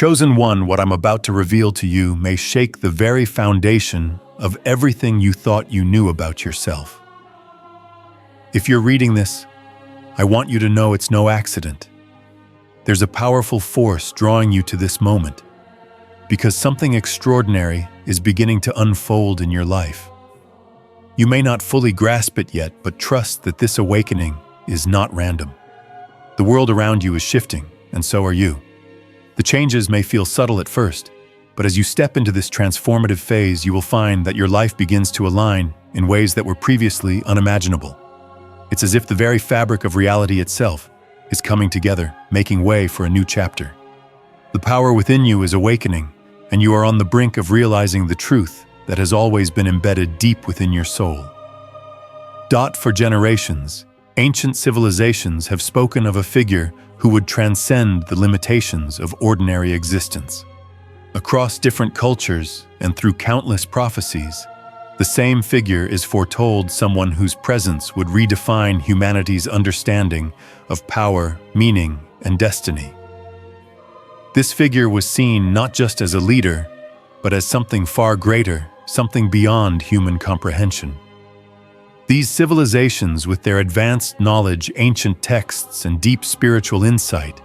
Chosen one, what I'm about to reveal to you may shake the very foundation of everything you thought you knew about yourself. If you're reading this, I want you to know it's no accident. There's a powerful force drawing you to this moment, because something extraordinary is beginning to unfold in your life. You may not fully grasp it yet, but trust that this awakening is not random. The world around you is shifting, and so are you. The changes may feel subtle at first, but as you step into this transformative phase, you will find that your life begins to align in ways that were previously unimaginable. It's as if the very fabric of reality itself is coming together, making way for a new chapter. The power within you is awakening, and you are on the brink of realizing the truth that has always been embedded deep within your soul. For generations, ancient civilizations have spoken of a figure who would transcend the limitations of ordinary existence. Across different cultures and through countless prophecies, the same figure is foretold, someone whose presence would redefine humanity's understanding of power, meaning, and destiny. This figure was seen not just as a leader, but as something far greater, something beyond human comprehension. These civilizations, with their advanced knowledge, ancient texts, and deep spiritual insight,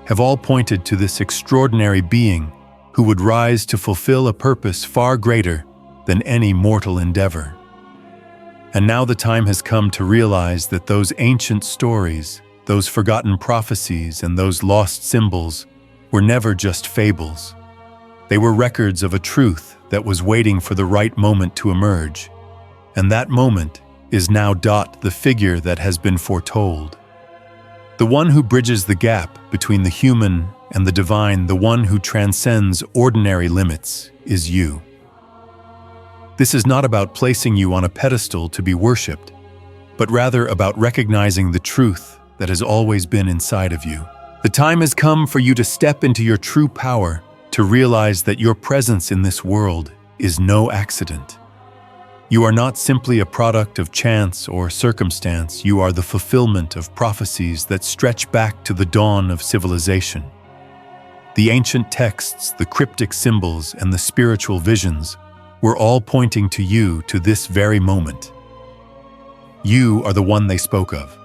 have all pointed to this extraordinary being who would rise to fulfill a purpose far greater than any mortal endeavor. And now the time has come to realize that those ancient stories, those forgotten prophecies, and those lost symbols were never just fables. They were records of a truth that was waiting for the right moment to emerge. And that moment is now the figure that has been foretold. The one who bridges the gap between the human and the divine, the one who transcends ordinary limits, is you. This is not about placing you on a pedestal to be worshipped, but rather about recognizing the truth that has always been inside of you. The time has come for you to step into your true power, to realize that your presence in this world is no accident. You are not simply a product of chance or circumstance. You are the fulfillment of prophecies that stretch back to the dawn of civilization. The ancient texts, the cryptic symbols, and the spiritual visions were all pointing to you to this very moment. You are the one they spoke of,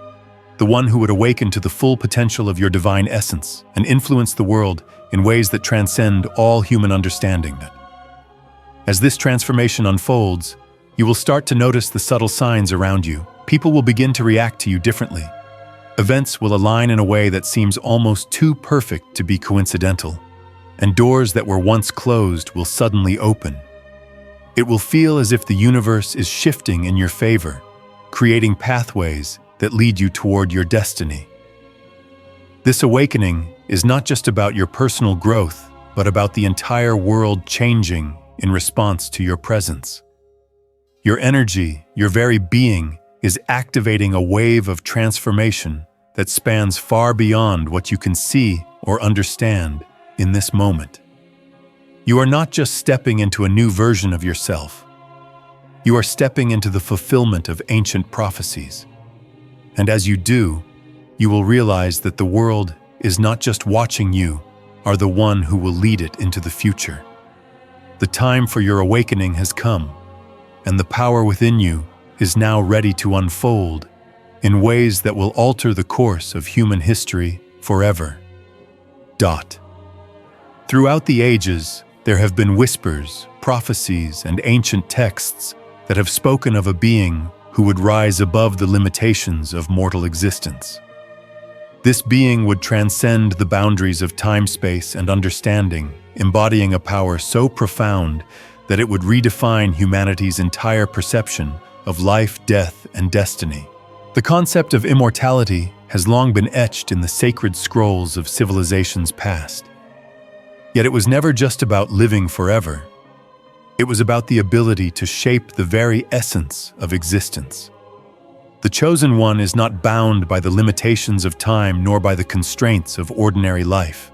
the one who would awaken to the full potential of your divine essence and influence the world in ways that transcend all human understanding. As this transformation unfolds, you will start to notice the subtle signs around you. People will begin to react to you differently. Events will align in a way that seems almost too perfect to be coincidental, and doors that were once closed will suddenly open. It will feel as if the universe is shifting in your favor, creating pathways that lead you toward your destiny. This awakening is not just about your personal growth, but about the entire world changing in response to your presence. Your energy, your very being, is activating a wave of transformation that spans far beyond what you can see or understand in this moment. You are not just stepping into a new version of yourself. You are stepping into the fulfillment of ancient prophecies. And as you do, you will realize that the world is not just watching you, are the one who will lead it into the future. The time for your awakening has come, and the power within you is now ready to unfold in ways that will alter the course of human history forever. Throughout the ages, there have been whispers, prophecies, and ancient texts that have spoken of a being who would rise above the limitations of mortal existence. This being would transcend the boundaries of time, space, and understanding, embodying a power so profound that it would redefine humanity's entire perception of life, death, and destiny. The concept of immortality has long been etched in the sacred scrolls of civilizations past. Yet it was never just about living forever. It was about the ability to shape the very essence of existence. The Chosen One is not bound by the limitations of time nor by the constraints of ordinary life.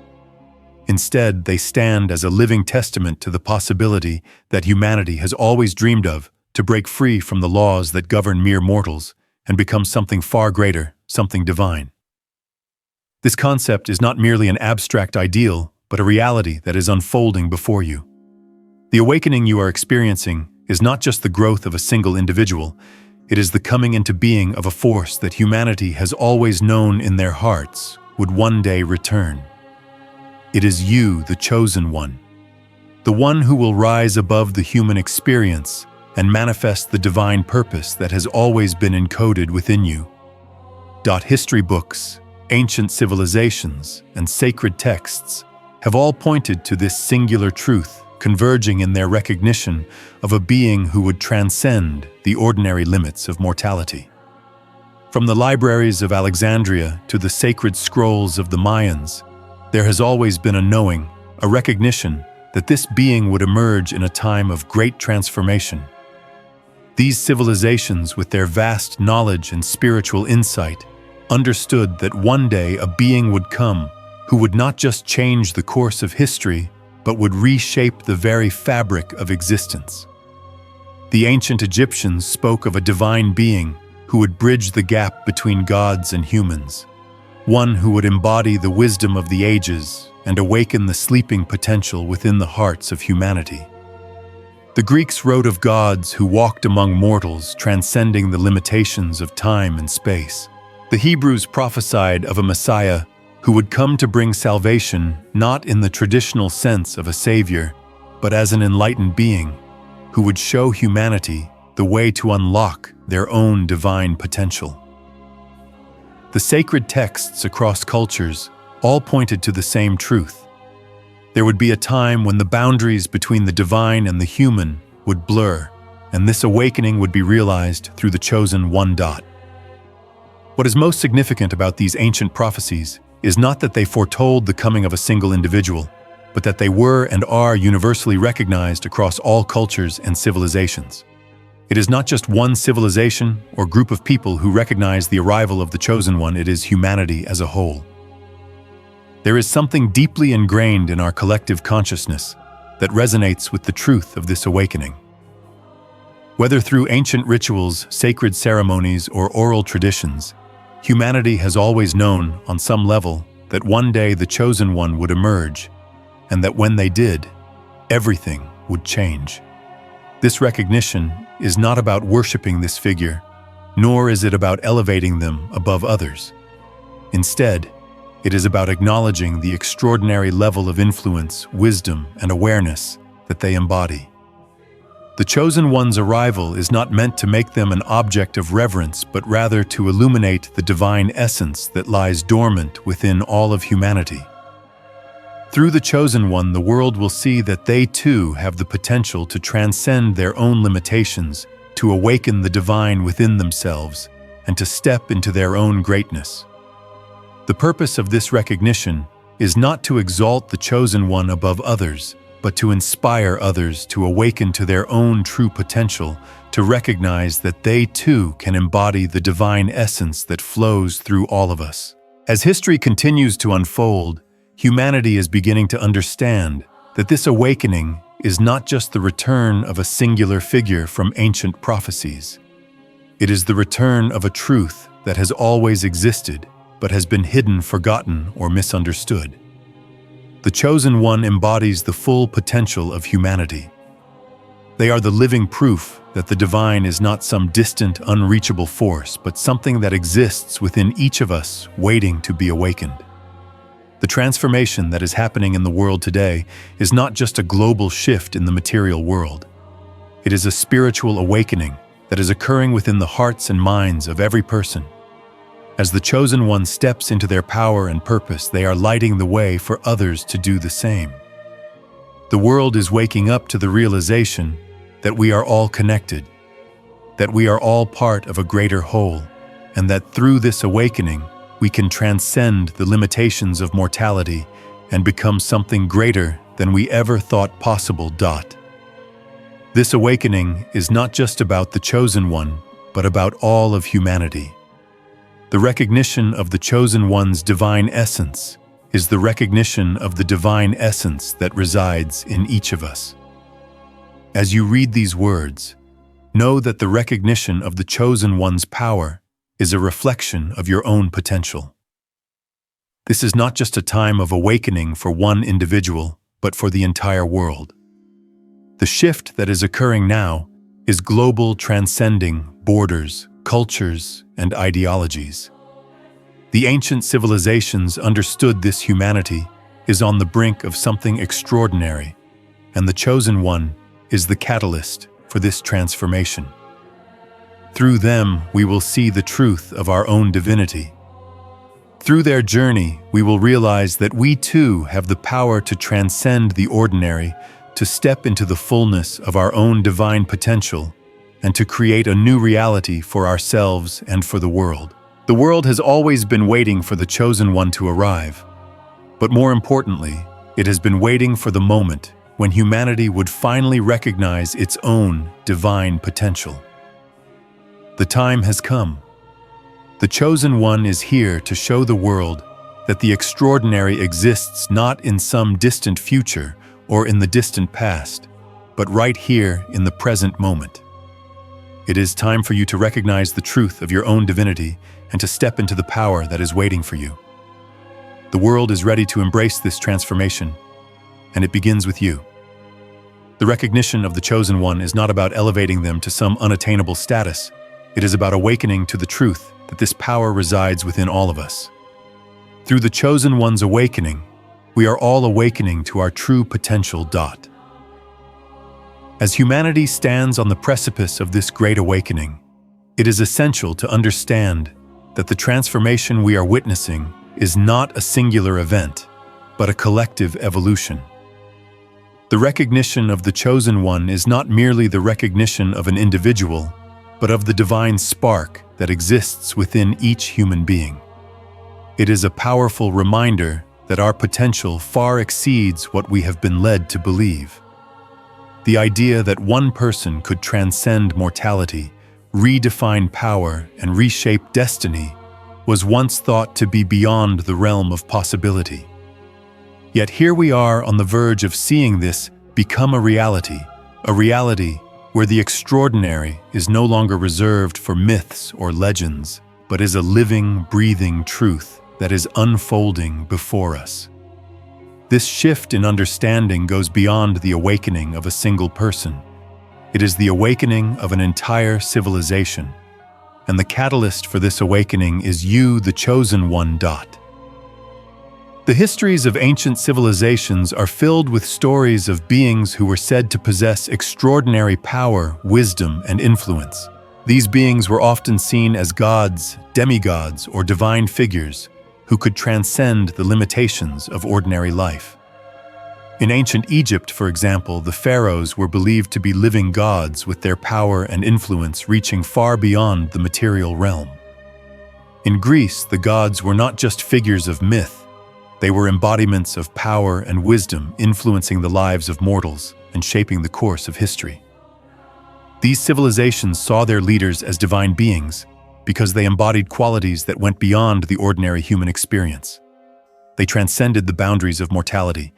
Instead, they stand as a living testament to the possibility that humanity has always dreamed of, to break free from the laws that govern mere mortals and become something far greater, something divine. This concept is not merely an abstract ideal, but a reality that is unfolding before you. The awakening you are experiencing is not just the growth of a single individual, it is the coming into being of a force that humanity has always known in their hearts would one day return. It is you, the chosen one, the one who will rise above the human experience and manifest the divine purpose that has always been encoded within you. History books, ancient civilizations, and sacred texts have all pointed to this singular truth, converging in their recognition of a being who would transcend the ordinary limits of mortality. From the libraries of Alexandria to the sacred scrolls of the Mayans, there has always been a knowing, a recognition that this being would emerge in a time of great transformation. These civilizations, with their vast knowledge and spiritual insight, understood that one day a being would come who would not just change the course of history, but would reshape the very fabric of existence. The ancient Egyptians spoke of a divine being who would bridge the gap between gods and humans, one who would embody the wisdom of the ages and awaken the sleeping potential within the hearts of humanity. The Greeks wrote of gods who walked among mortals, transcending the limitations of time and space. The Hebrews prophesied of a Messiah who would come to bring salvation not in the traditional sense of a savior, but as an enlightened being who would show humanity the way to unlock their own divine potential. The sacred texts across cultures all pointed to the same truth. There would be a time when the boundaries between the divine and the human would blur, and this awakening would be realized through the chosen one. What is most significant about these ancient prophecies is not that they foretold the coming of a single individual, but that they were and are universally recognized across all cultures and civilizations. It is not just one civilization or group of people who recognize the arrival of the chosen one, it is humanity as a whole. There is something deeply ingrained in our collective consciousness that resonates with the truth of this awakening. Whether through ancient rituals, sacred ceremonies, or oral traditions, humanity has always known, on some level, that one day the chosen one would emerge, and that when they did, everything would change. This recognition is not about worshiping this figure, nor is it about elevating them above others. Instead, it is about acknowledging the extraordinary level of influence, wisdom, and awareness that they embody. The chosen one's arrival is not meant to make them an object of reverence, but rather to illuminate the divine essence that lies dormant within all of humanity. Through the chosen one, the world will see that they too have the potential to transcend their own limitations, to awaken the divine within themselves, and to step into their own greatness. The purpose of this recognition is not to exalt the chosen one above others, but to inspire others to awaken to their own true potential, to recognize that they too can embody the divine essence that flows through all of us. As history continues to unfold, humanity is beginning to understand that this awakening is not just the return of a singular figure from ancient prophecies. It is the return of a truth that has always existed, but has been hidden, forgotten, or misunderstood. The chosen one embodies the full potential of humanity. They are the living proof that the divine is not some distant, unreachable force, but something that exists within each of us, waiting to be awakened. The transformation that is happening in the world today is not just a global shift in the material world. It is a spiritual awakening that is occurring within the hearts and minds of every person. As the chosen one steps into their power and purpose, they are lighting the way for others to do the same. The world is waking up to the realization that we are all connected, that we are all part of a greater whole, and that through this awakening, we can transcend the limitations of mortality and become something greater than we ever thought possible. This awakening is not just about the chosen one, but about all of humanity. The recognition of the chosen one's divine essence is the recognition of the divine essence that resides in each of us. As you read these words, know that the recognition of the chosen one's power is a reflection of your own potential. This is not just a time of awakening for one individual, but for the entire world. The shift that is occurring now is global, transcending borders, cultures, and ideologies. The ancient civilizations understood this humanity is on the brink of something extraordinary, and the Chosen One is the catalyst for this transformation. Through them, we will see the truth of our own divinity. Through their journey, we will realize that we too have the power to transcend the ordinary, to step into the fullness of our own divine potential, and to create a new reality for ourselves and for the world. The world has always been waiting for the Chosen One to arrive. But more importantly, it has been waiting for the moment when humanity would finally recognize its own divine potential. The time has come. The Chosen One is here to show the world that the extraordinary exists not in some distant future or in the distant past, but right here in the present moment. It is time for you to recognize the truth of your own divinity and to step into the power that is waiting for you. The world is ready to embrace this transformation, and it begins with you. The recognition of the Chosen One is not about elevating them to some unattainable status. It is about awakening to the truth that this power resides within all of us. Through the Chosen One's awakening, we are all awakening to our true potential. As humanity stands on the precipice of this great awakening, it is essential to understand that the transformation we are witnessing is not a singular event, but a collective evolution. The recognition of the Chosen One is not merely the recognition of an individual, but of the divine spark that exists within each human being. It is a powerful reminder that our potential far exceeds what we have been led to believe. The idea that one person could transcend mortality, redefine power, and reshape destiny was once thought to be beyond the realm of possibility. Yet here we are on the verge of seeing this become a reality where the extraordinary is no longer reserved for myths or legends, but is a living, breathing truth that is unfolding before us. This shift in understanding goes beyond the awakening of a single person. It is the awakening of an entire civilization. And the catalyst for this awakening is you, the Chosen One. The histories of ancient civilizations are filled with stories of beings who were said to possess extraordinary power, wisdom, and influence. These beings were often seen as gods, demigods, or divine figures who could transcend the limitations of ordinary life. In ancient Egypt, for example, the pharaohs were believed to be living gods with their power and influence reaching far beyond the material realm. In Greece, the gods were not just figures of myth. They were embodiments of power and wisdom influencing the lives of mortals and shaping the course of history. These civilizations saw their leaders as divine beings because they embodied qualities that went beyond the ordinary human experience. They transcended the boundaries of mortality,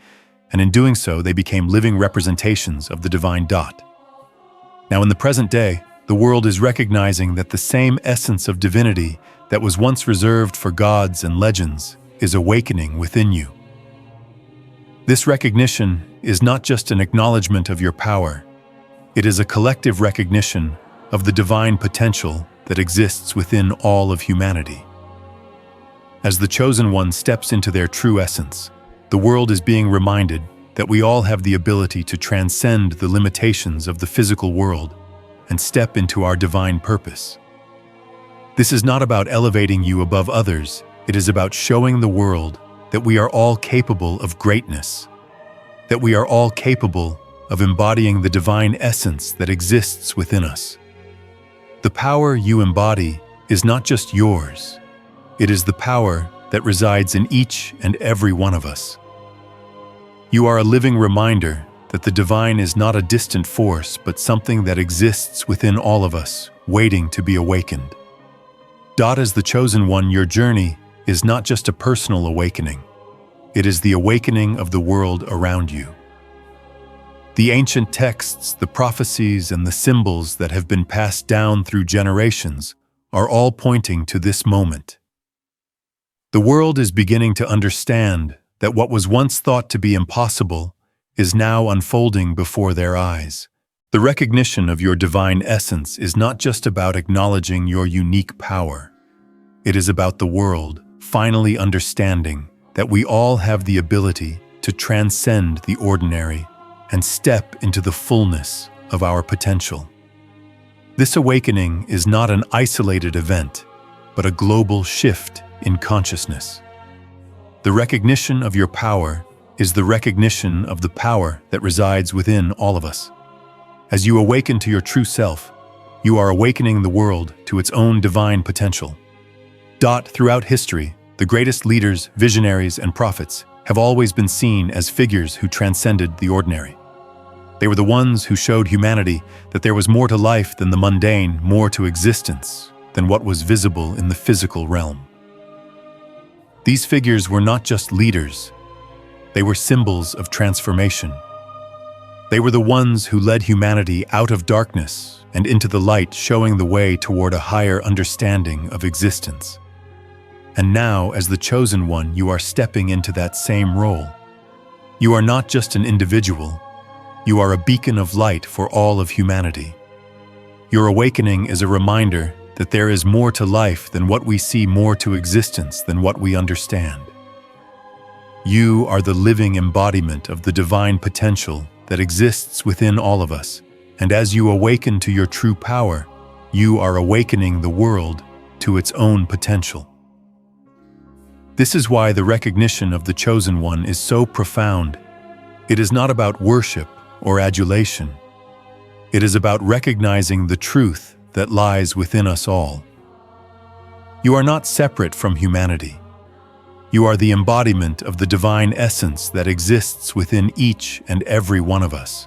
and in doing so, they became living representations of the divine. Now, in the present day, the world is recognizing that the same essence of divinity that was once reserved for gods and legends is awakening within you. This recognition is not just an acknowledgement of your power. It is a collective recognition of the divine potential that exists within all of humanity. As the Chosen One steps into their true essence, the world is being reminded that we all have the ability to transcend the limitations of the physical world and step into our divine purpose. This is not about elevating you above others. It is about showing the world that we are all capable of greatness, that we are all capable of embodying the divine essence that exists within us. The power you embody is not just yours. It is the power that resides in each and every one of us. You are a living reminder that the divine is not a distant force, but something that exists within all of us, waiting to be awakened. As the Chosen One, your journey is not just a personal awakening. It is the awakening of the world around you. The ancient texts, the prophecies, and the symbols that have been passed down through generations are all pointing to this moment. The world is beginning to understand that what was once thought to be impossible is now unfolding before their eyes. The recognition of your divine essence is not just about acknowledging your unique power. It is about the world finally understanding that we all have the ability to transcend the ordinary and step into the fullness of our potential. This awakening is not an isolated event, but a global shift in consciousness. The recognition of your power is the recognition of the power that resides within all of us. As you awaken to your true self, you are awakening the world to its own divine potential. Throughout history, the greatest leaders, visionaries, and prophets have always been seen as figures who transcended the ordinary. They were the ones who showed humanity that there was more to life than the mundane, more to existence than what was visible in the physical realm. These figures were not just leaders, they were symbols of transformation. They were the ones who led humanity out of darkness and into the light, showing the way toward a higher understanding of existence. And now, as the chosen one, you are stepping into that same role. You are not just an individual, you are a beacon of light for all of humanity. Your awakening is a reminder that there is more to life than what we see, more to existence than what we understand. You are the living embodiment of the divine potential that exists within all of us, and as you awaken to your true power, you are awakening the world to its own potential. This is why the recognition of the Chosen One is so profound. It is not about worship or adulation. It is about recognizing the truth that lies within us all. You are not separate from humanity. You are the embodiment of the divine essence that exists within each and every one of us.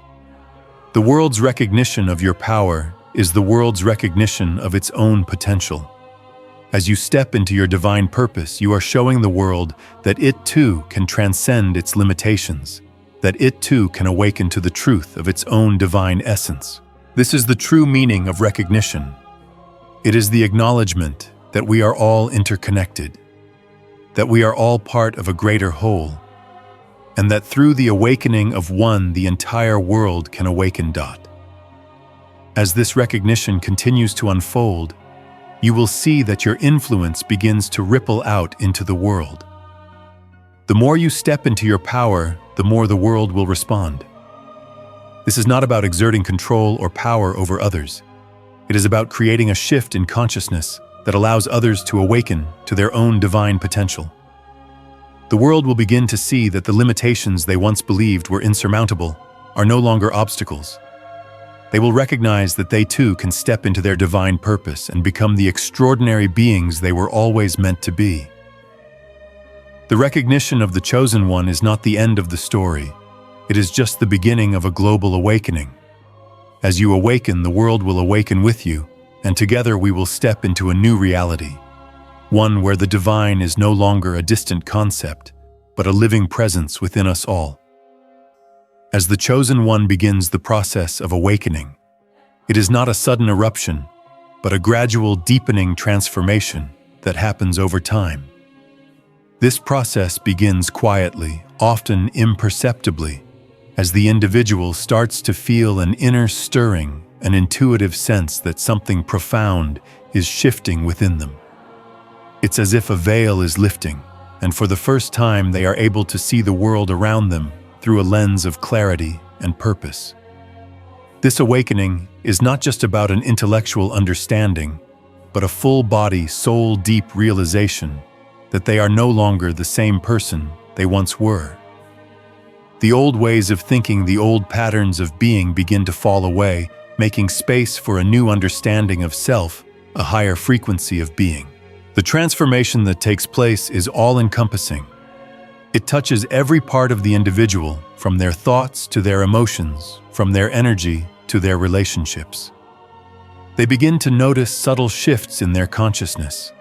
The world's recognition of your power is the world's recognition of its own potential. As you step into your divine purpose, you are showing the world that it too can transcend its limitations, that it too can awaken to the truth of its own divine essence. This is the true meaning of recognition. It is the acknowledgement that we are all interconnected, that we are all part of a greater whole, and that through the awakening of one, the entire world can awaken. As this recognition continues to unfold, you will see that your influence begins to ripple out into the world. The more you step into your power, the more the world will respond. This is not about exerting control or power over others. It is about creating a shift in consciousness that allows others to awaken to their own divine potential. The world will begin to see that the limitations they once believed were insurmountable are no longer obstacles. They will recognize that they too can step into their divine purpose and become the extraordinary beings they were always meant to be. The recognition of the Chosen One is not the end of the story. It is just the beginning of a global awakening. As you awaken, the world will awaken with you, and together we will step into a new reality, one where the divine is no longer a distant concept, but a living presence within us all. As the Chosen One begins the process of awakening, it is not a sudden eruption, but a gradual deepening transformation that happens over time. This process begins quietly, often imperceptibly, as the individual starts to feel an inner stirring, an intuitive sense that something profound is shifting within them. It's as if a veil is lifting, and for the first time they are able to see the world around them through a lens of clarity and purpose. This awakening is not just about an intellectual understanding, but a full-body, soul-deep realization that they are no longer the same person they once were. The old ways of thinking, the old patterns of being begin to fall away, making space for a new understanding of self, a higher frequency of being. The transformation that takes place is all-encompassing. It touches every part of the individual, from their thoughts to their emotions, from their energy to their relationships. They begin to notice subtle shifts in their consciousness,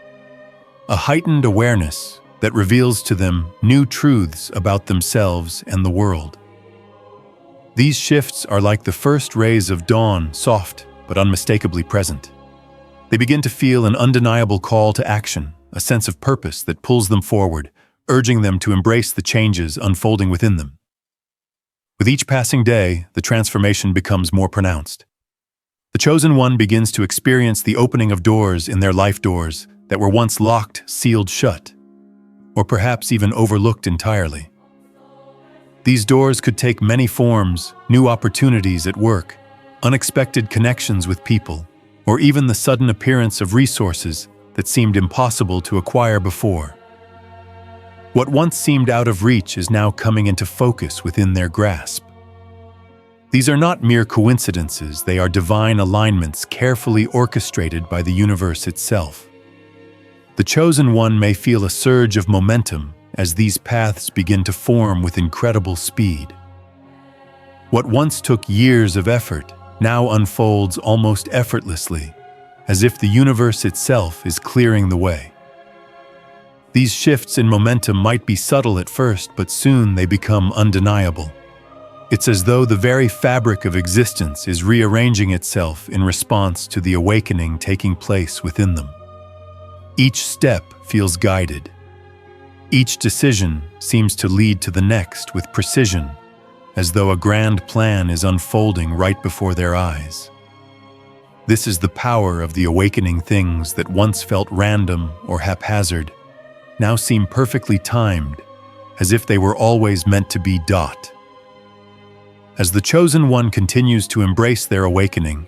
a heightened awareness that reveals to them new truths about themselves and the world. These shifts are like the first rays of dawn, soft but unmistakably present. They begin to feel an undeniable call to action, a sense of purpose that pulls them forward, urging them to embrace the changes unfolding within them. With each passing day, the transformation becomes more pronounced. The chosen one begins to experience the opening of doors in their life doors that were once locked, sealed shut, or perhaps even overlooked entirely. These doors could take many forms: new opportunities at work, unexpected connections with people, or even the sudden appearance of resources that seemed impossible to acquire before. What once seemed out of reach is now coming into focus within their grasp. These are not mere coincidences, they are divine alignments carefully orchestrated by the universe itself. The chosen one may feel a surge of momentum as these paths begin to form with incredible speed. What once took years of effort now unfolds almost effortlessly, as if the universe itself is clearing the way. These shifts in momentum might be subtle at first, but soon they become undeniable. It's as though the very fabric of existence is rearranging itself in response to the awakening taking place within them. Each step feels guided. Each decision seems to lead to the next with precision, as though a grand plan is unfolding right before their eyes. This is the power of the awakening. Things that once felt random or haphazard now seem perfectly timed, as if they were always meant to be. As the chosen one continues to embrace their awakening,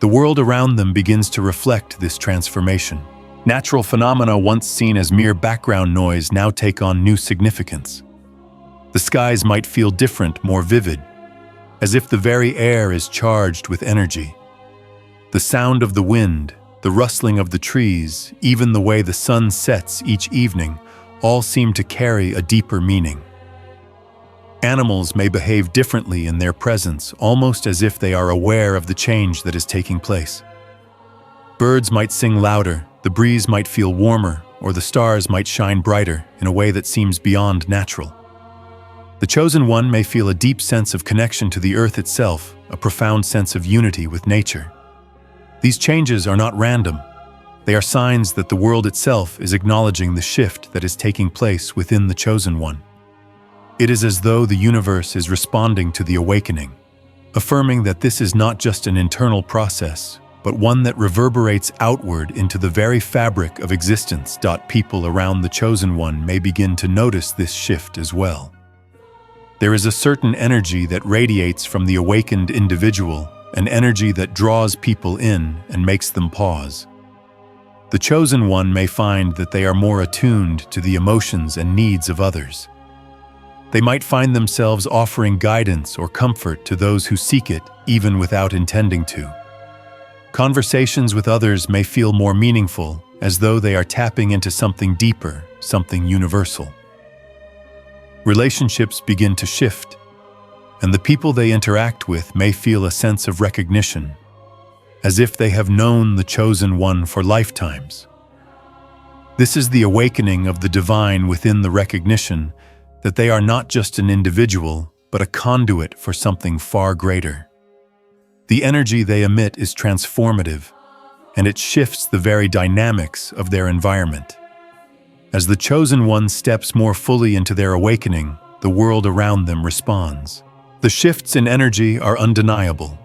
the world around them begins to reflect this transformation. Natural phenomena once seen as mere background noise now take on new significance. The skies might feel different, more vivid, as if the very air is charged with energy. The sound of the wind, the rustling of the trees, even the way the sun sets each evening, all seem to carry a deeper meaning. Animals may behave differently in their presence, almost as if they are aware of the change that is taking place. Birds might sing louder, the breeze might feel warmer, or the stars might shine brighter in a way that seems beyond natural. The chosen one may feel a deep sense of connection to the earth itself, a profound sense of unity with nature. These changes are not random. They are signs that the world itself is acknowledging the shift that is taking place within the chosen one. It is as though the universe is responding to the awakening, affirming that this is not just an internal process, but one that reverberates outward into the very fabric of existence. People around the chosen one may begin to notice this shift as well. There is a certain energy that radiates from the awakened individual, an energy that draws people in and makes them pause. The chosen one may find that they are more attuned to the emotions and needs of others. They might find themselves offering guidance or comfort to those who seek it, even without intending to. Conversations with others may feel more meaningful, as though they are tapping into something deeper, something universal. Relationships begin to shift, and the people they interact with may feel a sense of recognition, as if they have known the chosen one for lifetimes. This is the awakening of the divine within the recognition that they are not just an individual, but a conduit for something far greater. The energy they emit is transformative, and it shifts the very dynamics of their environment. As the chosen one steps more fully into their awakening, the world around them responds. The shifts in energy are undeniable.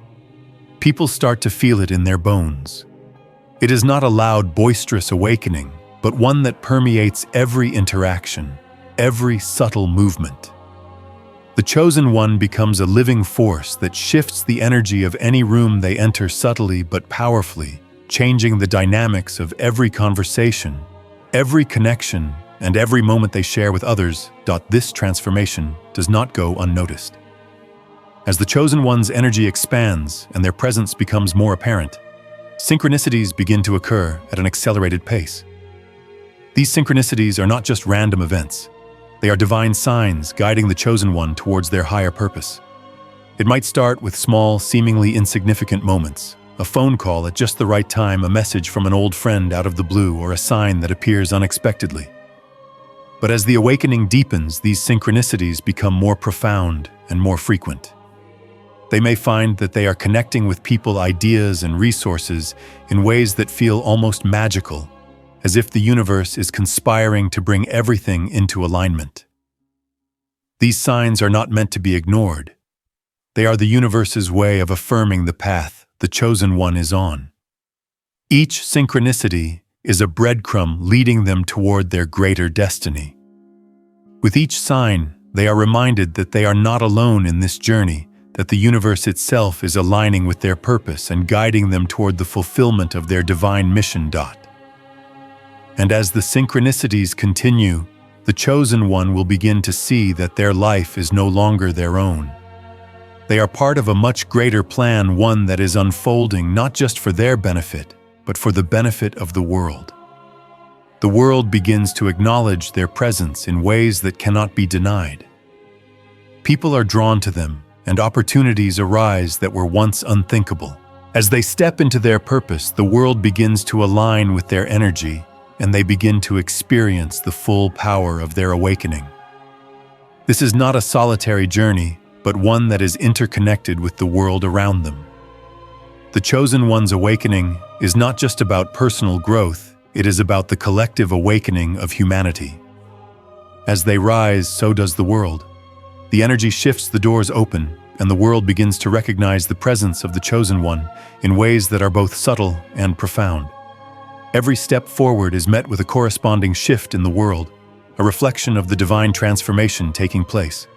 People start to feel it in their bones. It is not a loud, boisterous awakening, but one that permeates every interaction, every subtle movement. The chosen one becomes a living force that shifts the energy of any room they enter subtly but powerfully, changing the dynamics of every conversation, every connection, and every moment they share with others. This transformation does not go unnoticed. As the chosen one's energy expands and their presence becomes more apparent, synchronicities begin to occur at an accelerated pace. These synchronicities are not just random events. They are divine signs guiding the chosen one towards their higher purpose. It might start with small, seemingly insignificant moments, a phone call at just the right time, a message from an old friend out of the blue, or a sign that appears unexpectedly. But as the awakening deepens, these synchronicities become more profound and more frequent. They may find that they are connecting with people, ideas, and resources in ways that feel almost magical, as if the universe is conspiring to bring everything into alignment. These signs are not meant to be ignored. They are the universe's way of affirming the path the chosen one is on. Each synchronicity is a breadcrumb leading them toward their greater destiny. With each sign, they are reminded that they are not alone in this journey, that the universe itself is aligning with their purpose and guiding them toward the fulfillment of their divine mission. And as the synchronicities continue, the chosen one will begin to see that their life is no longer their own. They are part of a much greater plan, one that is unfolding not just for their benefit, but for the benefit of the world. The world begins to acknowledge their presence in ways that cannot be denied. People are drawn to them, and opportunities arise that were once unthinkable. As they step into their purpose, the world begins to align with their energy, and they begin to experience the full power of their awakening. This is not a solitary journey, but one that is interconnected with the world around them. The chosen one's awakening is not just about personal growth, it is about the collective awakening of humanity. As they rise, so does the world. The energy shifts, the doors open, and the world begins to recognize the presence of the chosen one in ways that are both subtle and profound. Every step forward is met with a corresponding shift in the world, a reflection of the divine transformation taking place.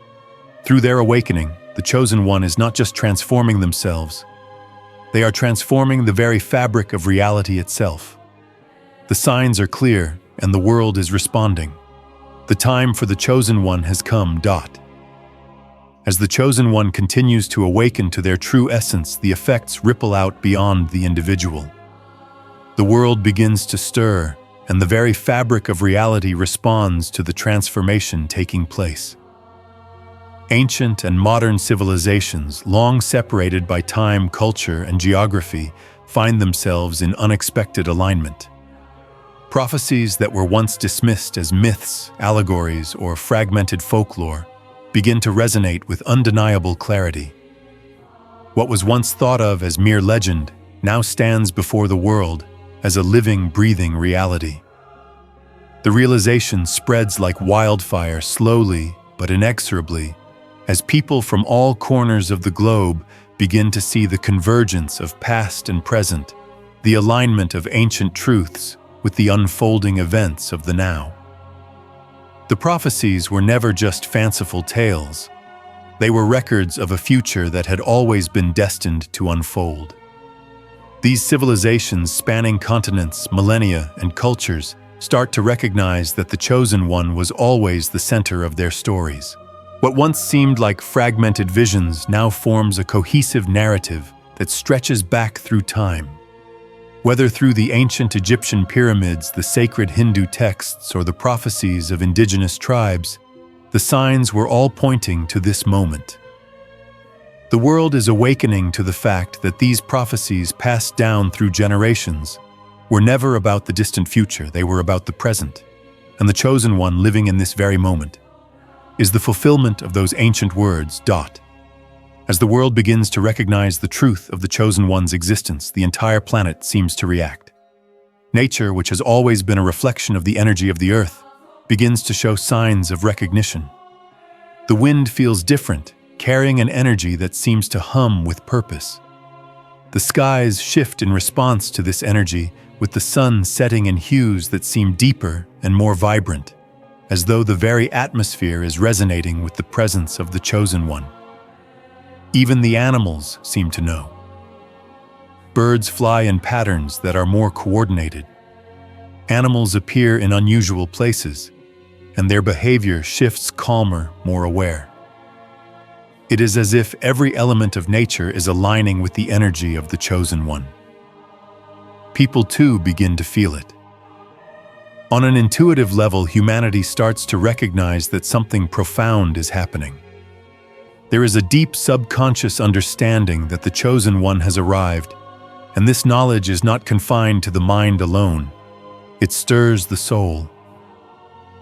Through their awakening, the chosen one is not just transforming themselves, they are transforming the very fabric of reality itself. The signs are clear, and the world is responding. The time for the chosen one has come. As the chosen one continues to awaken to their true essence, the effects ripple out beyond the individual. The world begins to stir, and the very fabric of reality responds to the transformation taking place. Ancient and modern civilizations, long separated by time, culture, and geography, find themselves in unexpected alignment. Prophecies that were once dismissed as myths, allegories, or fragmented folklore begin to resonate with undeniable clarity. What was once thought of as mere legend now stands before the world as a living, breathing reality. The realization spreads like wildfire, slowly but inexorably, as people from all corners of the globe begin to see the convergence of past and present, the alignment of ancient truths with the unfolding events of the now. The prophecies were never just fanciful tales. They were records of a future that had always been destined to unfold. These civilizations spanning continents, millennia, and cultures start to recognize that the chosen one was always the center of their stories. What once seemed like fragmented visions now forms a cohesive narrative that stretches back through time. Whether through the ancient Egyptian pyramids, the sacred Hindu texts, or the prophecies of indigenous tribes, the signs were all pointing to this moment. The world is awakening to the fact that these prophecies passed down through generations were never about the distant future, they were about the present, and the chosen one living in this very moment is the fulfillment of those ancient words. As the world begins to recognize the truth of the chosen one's existence, the entire planet seems to react. Nature, which has always been a reflection of the energy of the earth, begins to show signs of recognition. The wind feels different, carrying an energy that seems to hum with purpose. The skies shift in response to this energy, with the sun setting in hues that seem deeper and more vibrant, as though the very atmosphere is resonating with the presence of the chosen one. Even the animals seem to know. Birds fly in patterns that are more coordinated. Animals appear in unusual places, and their behavior shifts calmer, more aware. It is as if every element of nature is aligning with the energy of the chosen one. People too begin to feel it. On an intuitive level, humanity starts to recognize that something profound is happening. There is a deep subconscious understanding that the chosen one has arrived, and this knowledge is not confined to the mind alone. It stirs the soul.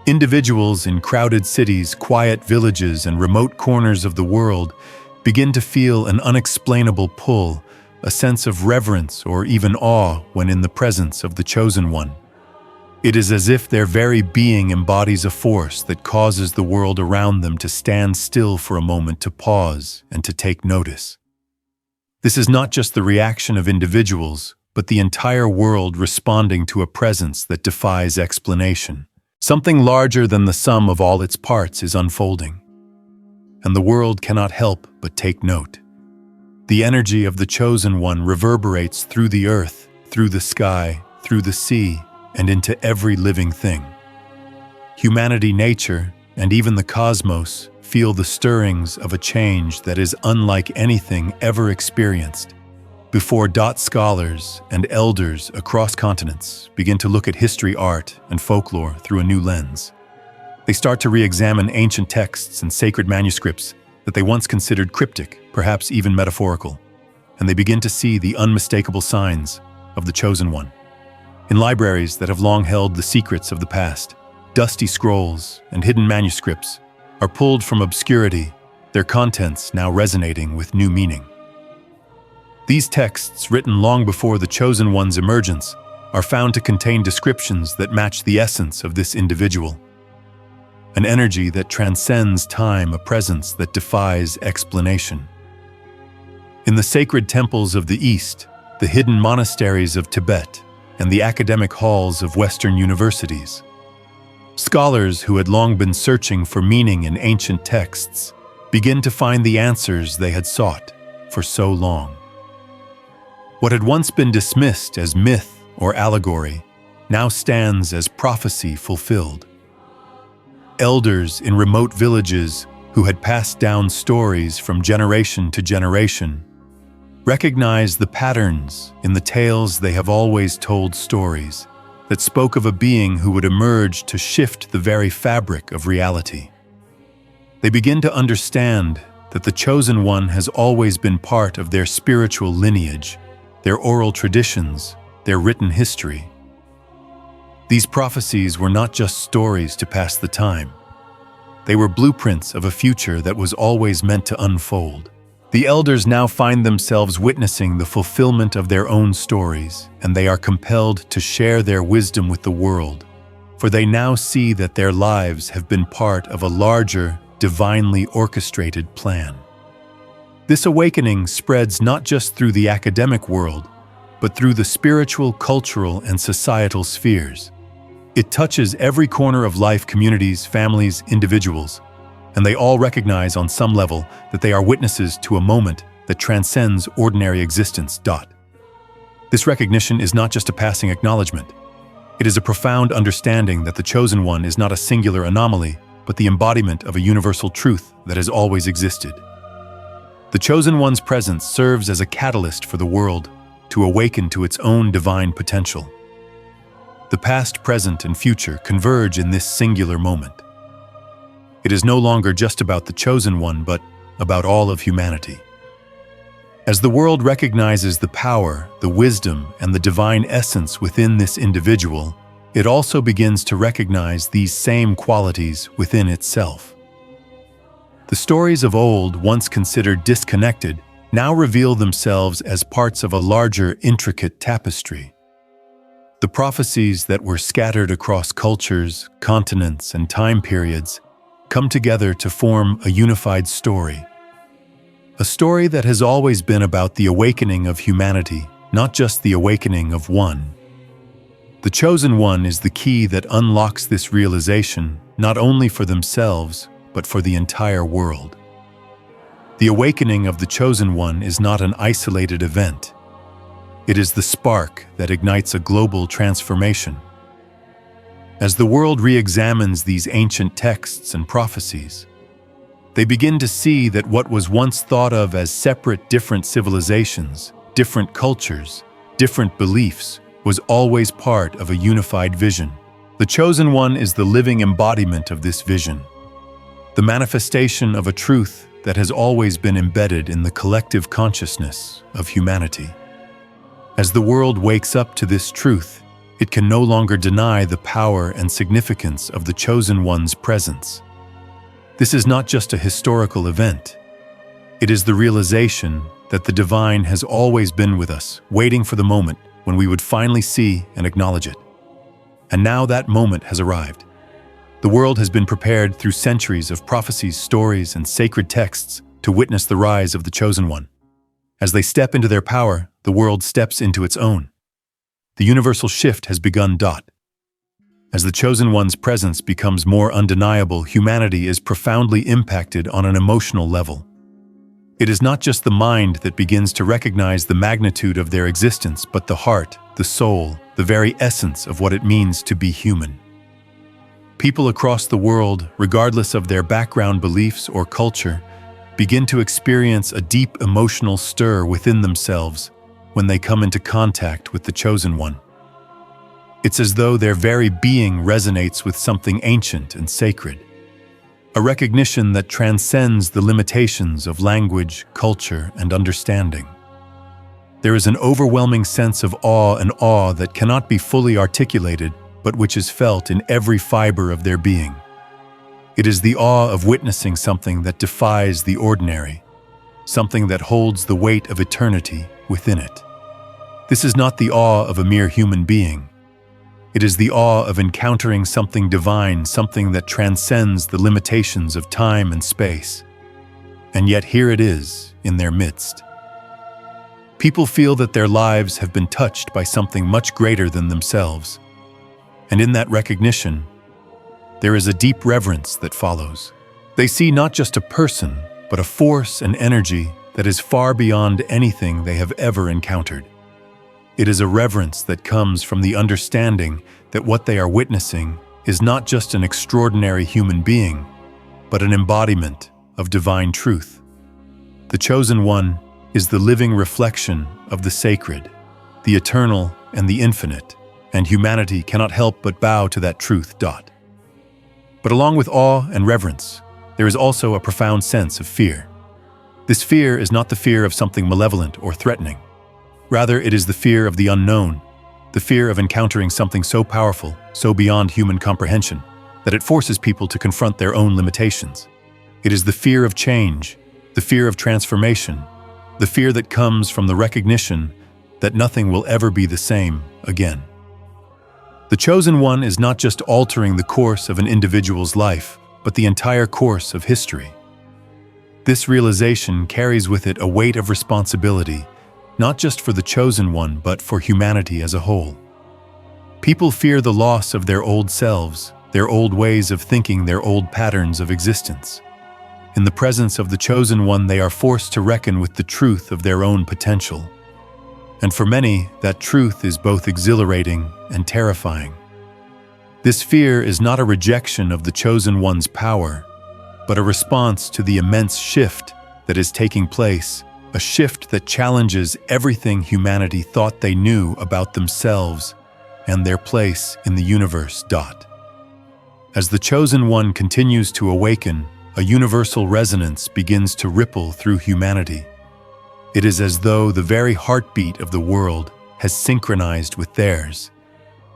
Individuals in crowded cities, quiet villages, and remote corners of the world begin to feel an unexplainable pull, a sense of reverence or even awe when in the presence of the chosen one. It is as if their very being embodies a force that causes the world around them to stand still for a moment, to pause and to take notice. This is not just the reaction of individuals, but the entire world responding to a presence that defies explanation. Something larger than the sum of all its parts is unfolding, and the world cannot help but take note. The energy of the Chosen One reverberates through the earth, through the sky, through the sea, and into every living thing. Humanity, nature, and even the cosmos feel the stirrings of a change that is unlike anything ever experienced. Before scholars and elders across continents begin to look at history, art, and folklore through a new lens. They start to re-examine ancient texts and sacred manuscripts that they once considered cryptic, perhaps even metaphorical, and they begin to see the unmistakable signs of the Chosen One. In libraries that have long held the secrets of the past, dusty scrolls and hidden manuscripts are pulled from obscurity, their contents now resonating with new meaning. These texts, written long before the Chosen One's emergence, are found to contain descriptions that match the essence of this individual. An energy that transcends time, a presence that defies explanation. In the sacred temples of the East, the hidden monasteries of Tibet, and the academic halls of Western universities, scholars who had long been searching for meaning in ancient texts begin to find the answers they had sought for so long. What had once been dismissed as myth or allegory now stands as prophecy fulfilled. Elders in remote villages who had passed down stories from generation to generation recognize the patterns in the tales they have always told, stories that spoke of a being who would emerge to shift the very fabric of reality. They begin to understand that the Chosen One has always been part of their spiritual lineage, their oral traditions, their written history. These prophecies were not just stories to pass the time. They were blueprints of a future that was always meant to unfold. The elders now find themselves witnessing the fulfillment of their own stories, and they are compelled to share their wisdom with the world, for they now see that their lives have been part of a larger, divinely orchestrated plan. This awakening spreads not just through the academic world, but through the spiritual, cultural, and societal spheres. It touches every corner of life, communities, families, individuals, and they all recognize on some level that they are witnesses to a moment that transcends ordinary existence. This recognition is not just a passing acknowledgement. It is a profound understanding that the Chosen One is not a singular anomaly, but the embodiment of a universal truth that has always existed. The Chosen One's presence serves as a catalyst for the world to awaken to its own divine potential. The past, present, and future converge in this singular moment. It is no longer just about the Chosen One, but about all of humanity. As the world recognizes the power, the wisdom, and the divine essence within this individual, it also begins to recognize these same qualities within itself. The stories of old, once considered disconnected, now reveal themselves as parts of a larger, intricate tapestry. The prophecies that were scattered across cultures, continents, and time periods come together to form a unified story. A story that has always been about the awakening of humanity, not just the awakening of one. The Chosen One is the key that unlocks this realization, not only for themselves, but for the entire world. The awakening of the Chosen One is not an isolated event. It is the spark that ignites a global transformation. As the world re-examines these ancient texts and prophecies, they begin to see that what was once thought of as separate, different civilizations, different cultures, different beliefs, was always part of a unified vision. The Chosen One is the living embodiment of this vision, the manifestation of a truth that has always been embedded in the collective consciousness of humanity. As the world wakes up to this truth, it can no longer deny the power and significance of the Chosen One's presence. This is not just a historical event. It is the realization that the divine has always been with us, waiting for the moment when we would finally see and acknowledge it. And now that moment has arrived. The world has been prepared through centuries of prophecies, stories, and sacred texts to witness the rise of the Chosen One. As they step into their power, the world steps into its own. The universal shift has begun. As the Chosen One's presence becomes more undeniable, humanity is profoundly impacted on an emotional level. It is not just the mind that begins to recognize the magnitude of their existence, but the heart, the soul, the very essence of what it means to be human. People across the world, regardless of their background, beliefs, or culture, begin to experience a deep emotional stir within themselves when they come into contact with the Chosen One. It's as though their very being resonates with something ancient and sacred, a recognition that transcends the limitations of language, culture, and understanding. There is an overwhelming sense of awe that cannot be fully articulated, but which is felt in every fiber of their being. It is the awe of witnessing something that defies the ordinary, something that holds the weight of eternity within it. This is not the awe of a mere human being. It is the awe of encountering something divine, something that transcends the limitations of time and space. And yet here it is, in their midst. People feel that their lives have been touched by something much greater than themselves. And in that recognition, there is a deep reverence that follows. They see not just a person, but a force and energy that is far beyond anything they have ever encountered. It is a reverence that comes from the understanding that what they are witnessing is not just an extraordinary human being, but an embodiment of divine truth. The Chosen One is the living reflection of the sacred, the eternal, and the infinite, and humanity cannot help but bow to that truth. But along with awe and reverence, there is also a profound sense of fear. This fear is not the fear of something malevolent or threatening. Rather, it is the fear of the unknown, the fear of encountering something so powerful, so beyond human comprehension, that it forces people to confront their own limitations. It is the fear of change, the fear of transformation, the fear that comes from the recognition that nothing will ever be the same again. The Chosen One is not just altering the course of an individual's life, but the entire course of history. This realization carries with it a weight of responsibility, not just for the Chosen One, but for humanity as a whole. People fear the loss of their old selves, their old ways of thinking, their old patterns of existence. In the presence of the Chosen One, they are forced to reckon with the truth of their own potential. And for many, that truth is both exhilarating and terrifying. This fear is not a rejection of the Chosen One's power, but a response to the immense shift that is taking place, a shift that challenges everything humanity thought they knew about themselves and their place in the universe. As the Chosen One continues to awaken, a universal resonance begins to ripple through humanity. It is as though the very heartbeat of the world has synchronized with theirs,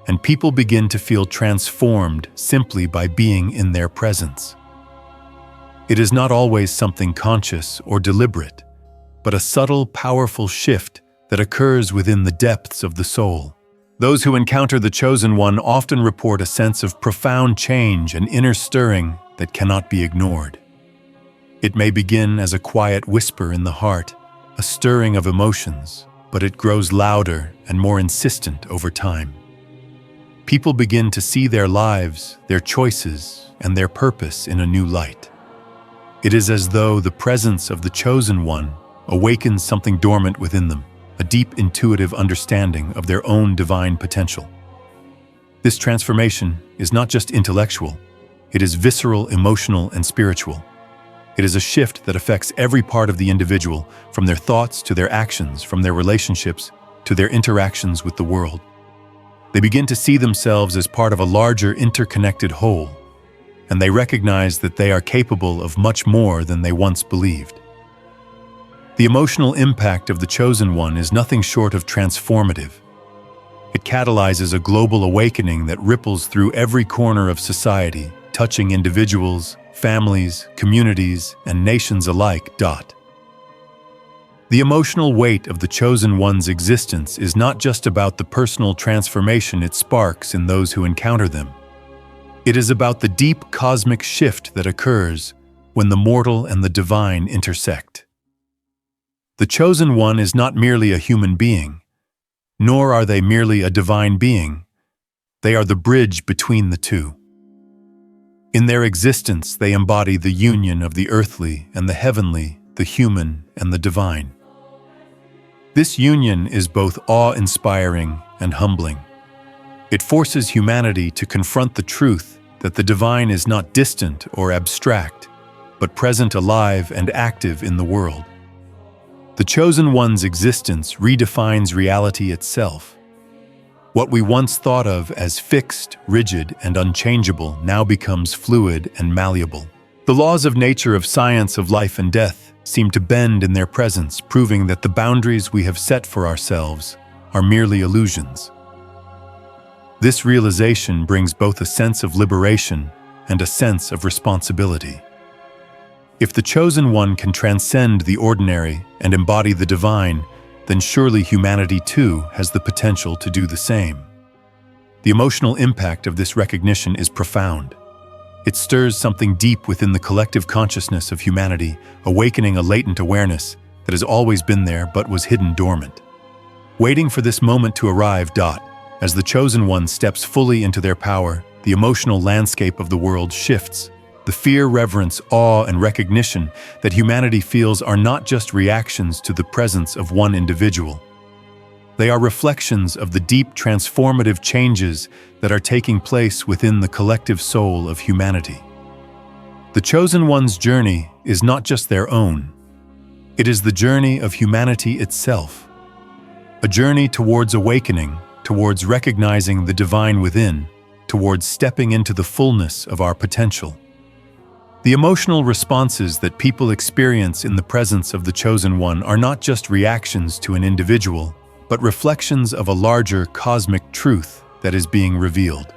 and people begin to feel transformed simply by being in their presence. It is not always something conscious or deliberate, but a subtle, powerful shift that occurs within the depths of the soul. Those who encounter the Chosen One often report a sense of profound change and inner stirring that cannot be ignored. It may begin as a quiet whisper in the heart, a stirring of emotions, but it grows louder and more insistent over time. People begin to see their lives, their choices, and their purpose in a new light. It is as though the presence of the Chosen One awakens something dormant within them, a deep intuitive understanding of their own divine potential. This transformation is not just intellectual, it is visceral, emotional, and spiritual. It is a shift that affects every part of the individual, from their thoughts to their actions, from their relationships to their interactions with the world. They begin to see themselves as part of a larger interconnected whole, and they recognize that they are capable of much more than they once believed. The emotional impact of the Chosen One is nothing short of transformative. It catalyzes a global awakening that ripples through every corner of society, touching individuals, families, communities, and nations alike. The emotional weight of the Chosen One's existence is not just about the personal transformation it sparks in those who encounter them. It is about the deep cosmic shift that occurs when the mortal and the divine intersect. The Chosen One is not merely a human being, nor are they merely a divine being. They are the bridge between the two. In their existence, they embody the union of the earthly and the heavenly, the human and the divine. This union is both awe-inspiring and humbling. It forces humanity to confront the truth that the divine is not distant or abstract, but present, alive, and active in the world. The Chosen One's existence redefines reality itself. What we once thought of as fixed, rigid, and unchangeable now becomes fluid and malleable. The laws of nature, of science, of life and death seem to bend in their presence, proving that the boundaries we have set for ourselves are merely illusions. This realization brings both a sense of liberation and a sense of responsibility. If the Chosen One can transcend the ordinary and embody the divine, then surely humanity too has the potential to do the same. The emotional impact of this recognition is profound. It stirs something deep within the collective consciousness of humanity, awakening a latent awareness that has always been there but was hidden dormant. Waiting for this moment to arrive, as the Chosen One steps fully into their power, the emotional landscape of the world shifts. The fear, reverence, awe, and recognition that humanity feels are not just reactions to the presence of one individual. They are reflections of the deep transformative changes that are taking place within the collective soul of humanity. The Chosen One's journey is not just their own. It is the journey of humanity itself. A journey towards awakening, towards recognizing the divine within, towards stepping into the fullness of our potential. The emotional responses that people experience in the presence of the Chosen One are not just reactions to an individual, but reflections of a larger cosmic truth that is being revealed.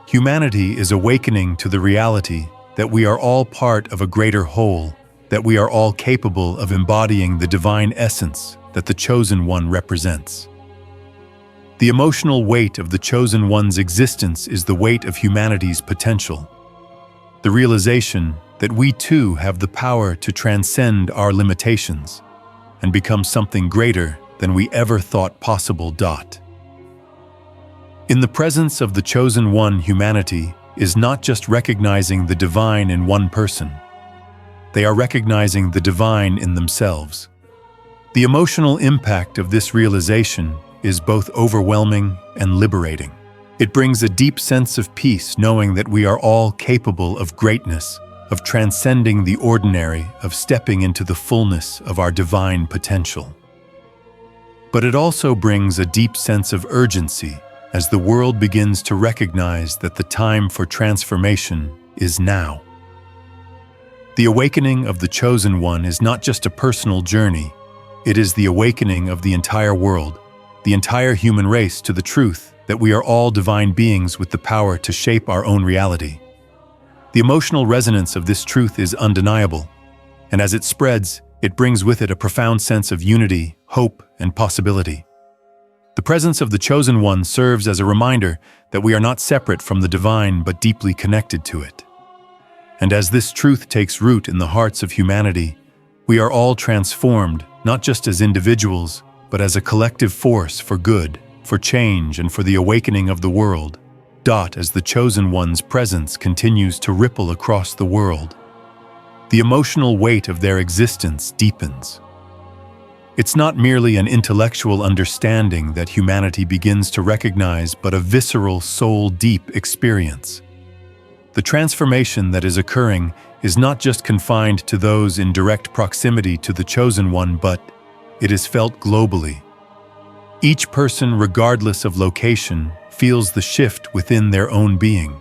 Humanity is awakening to the reality that we are all part of a greater whole, that we are all capable of embodying the divine essence that the Chosen One represents. The emotional weight of the Chosen One's existence is the weight of humanity's potential. The realization that we too have the power to transcend our limitations and become something greater than we ever thought possible. In the presence of the Chosen One, humanity is not just recognizing the divine in one person. They are recognizing the divine in themselves. The emotional impact of this realization is both overwhelming and liberating. It brings a deep sense of peace knowing that we are all capable of greatness, of transcending the ordinary, of stepping into the fullness of our divine potential. But it also brings a deep sense of urgency as the world begins to recognize that the time for transformation is now. The awakening of the Chosen One is not just a personal journey, it is the awakening of the entire world, the entire human race, to the truth that we are all divine beings with the power to shape our own reality. The emotional resonance of this truth is undeniable, and as it spreads, it brings with it a profound sense of unity, hope, and possibility. The presence of the Chosen One serves as a reminder that we are not separate from the divine but deeply connected to it. And as this truth takes root in the hearts of humanity, we are all transformed, not just as individuals, but as a collective force for good, for change, and for the awakening of the world. As the Chosen One's presence continues to ripple across the world, the emotional weight of their existence deepens. It's not merely an intellectual understanding that humanity begins to recognize, but a visceral, soul-deep experience. The transformation that is occurring is not just confined to those in direct proximity to the Chosen One, but it is felt globally. Each person, regardless of location, feels the shift within their own being.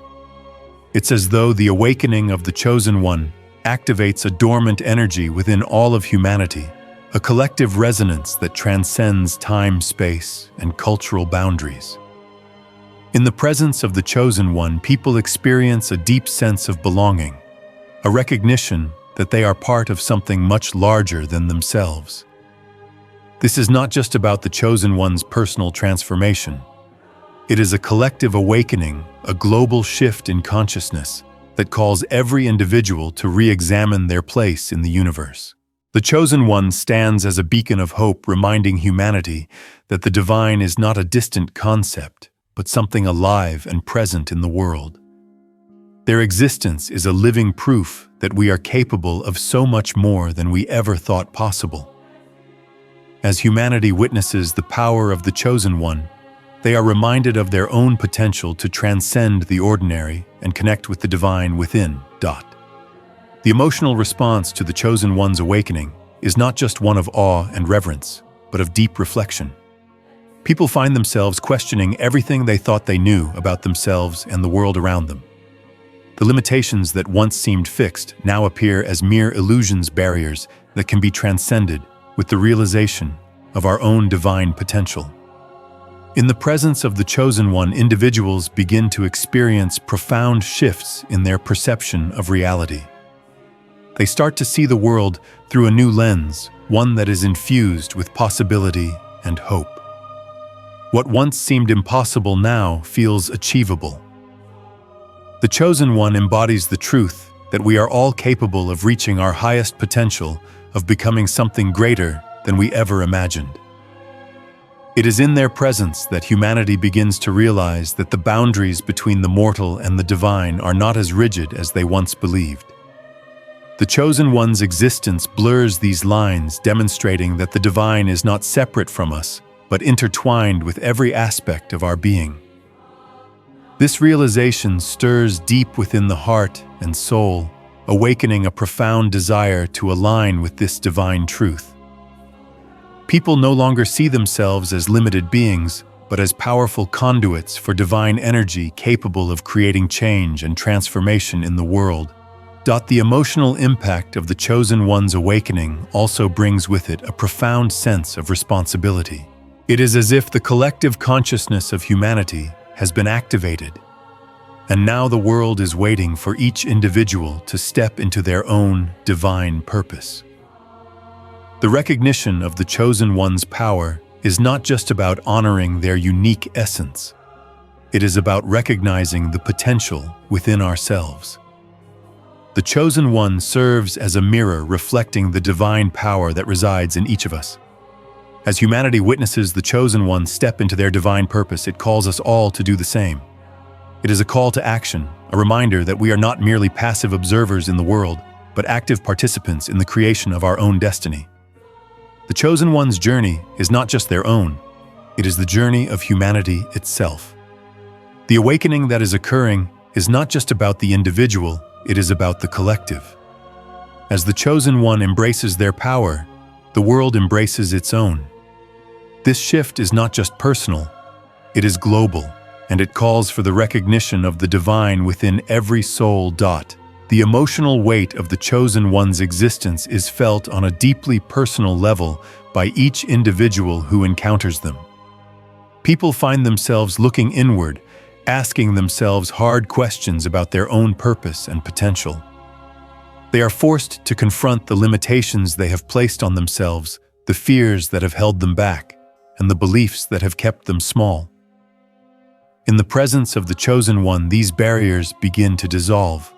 It's as though the awakening of the Chosen One activates a dormant energy within all of humanity, a collective resonance that transcends time, space, and cultural boundaries. In the presence of the Chosen One, people experience a deep sense of belonging, a recognition that they are part of something much larger than themselves. This is not just about the chosen one's personal transformation. It is a collective awakening, a global shift in consciousness that calls every individual to re-examine their place in the universe. The chosen one stands as a beacon of hope, reminding humanity that the divine is not a distant concept, but something alive and present in the world. Their existence is a living proof that we are capable of so much more than we ever thought possible. As humanity witnesses the power of the chosen one, they are reminded of their own potential to transcend the ordinary and connect with the divine within. The emotional response to the chosen one's awakening is not just one of awe and reverence, but of deep reflection. People find themselves questioning everything they thought they knew about themselves and the world around them. The limitations that once seemed fixed now appear as mere illusions, barriers that can be transcended with the realization of our own divine potential. In the presence of the chosen one, individuals begin to experience profound shifts in their perception of reality. They start to see the world through a new lens, one that is infused with possibility and hope. What once seemed impossible now feels achievable. The chosen one embodies the truth that we are all capable of reaching our highest potential, of becoming something greater than we ever imagined. It is in their presence that humanity begins to realize that the boundaries between the mortal and the divine are not as rigid as they once believed. The chosen one's existence blurs these lines, demonstrating that the divine is not separate from us, but intertwined with every aspect of our being. This realization stirs deep within the heart and soul, awakening a profound desire to align with this divine truth. People no longer see themselves as limited beings, but as powerful conduits for divine energy capable of creating change and transformation in the world. The emotional impact of the chosen one's awakening also brings with it a profound sense of responsibility. It is as if the collective consciousness of humanity has been activated, and now the world is waiting for each individual to step into their own divine purpose. The recognition of the chosen one's power is not just about honoring their unique essence. It is about recognizing the potential within ourselves. The chosen one serves as a mirror reflecting the divine power that resides in each of us. As humanity witnesses the chosen one step into their divine purpose, it calls us all to do the same. It is a call to action, a reminder that we are not merely passive observers in the world, but active participants in the creation of our own destiny. The chosen one's journey is not just their own, it is the journey of humanity itself. The awakening that is occurring is not just about the individual, it is about the collective. As the chosen one embraces their power, the world embraces its own. This shift is not just personal, it is global, and it calls for the recognition of the divine within every soul. The emotional weight of the chosen one's existence is felt on a deeply personal level by each individual who encounters them. People find themselves looking inward, asking themselves hard questions about their own purpose and potential. They are forced to confront the limitations they have placed on themselves, the fears that have held them back, and the beliefs that have kept them small. In the presence of the chosen one, these barriers begin to dissolve.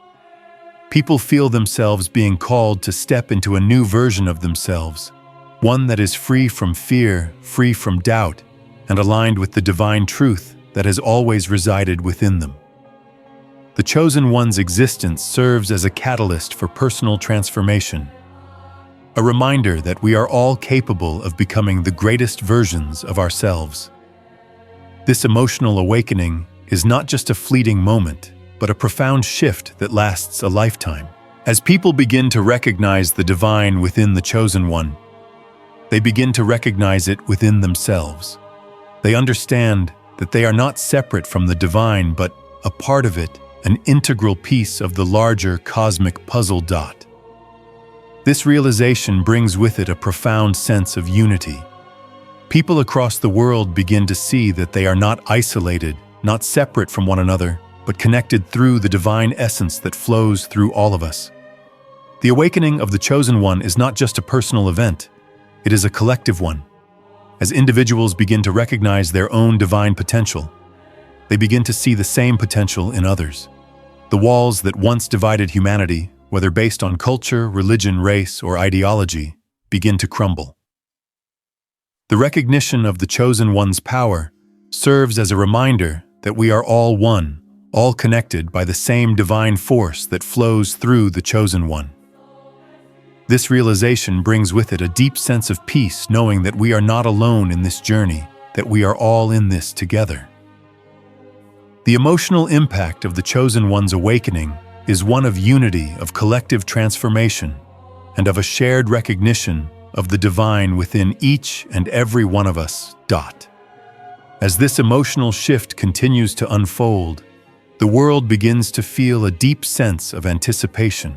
People feel themselves being called to step into a new version of themselves, one that is free from fear, free from doubt, and aligned with the divine truth that has always resided within them. The chosen one's existence serves as a catalyst for personal transformation, a reminder that we are all capable of becoming the greatest versions of ourselves. This emotional awakening is not just a fleeting moment, but a profound shift that lasts a lifetime. As people begin to recognize the divine within the chosen one, they begin to recognize it within themselves. They understand that they are not separate from the divine, but a part of it, an integral piece of the larger cosmic puzzle. This realization brings with it a profound sense of unity. People across the world begin to see that they are not isolated, not separate from one another, but connected through the divine essence that flows through all of us. The awakening of the Chosen One is not just a personal event, it is a collective one. As individuals begin to recognize their own divine potential, they begin to see the same potential in others. The walls that once divided humanity, whether based on culture, religion, race, or ideology, begin to crumble. The recognition of the Chosen One's power serves as a reminder that we are all one, all connected by the same divine force that flows through the Chosen One. This realization brings with it a deep sense of peace, knowing that we are not alone in this journey, that we are all in this together. The emotional impact of the Chosen One's awakening is one of unity, of collective transformation, and of a shared recognition of the divine within each and every one of us. As this emotional shift continues to unfold, the world begins to feel a deep sense of anticipation.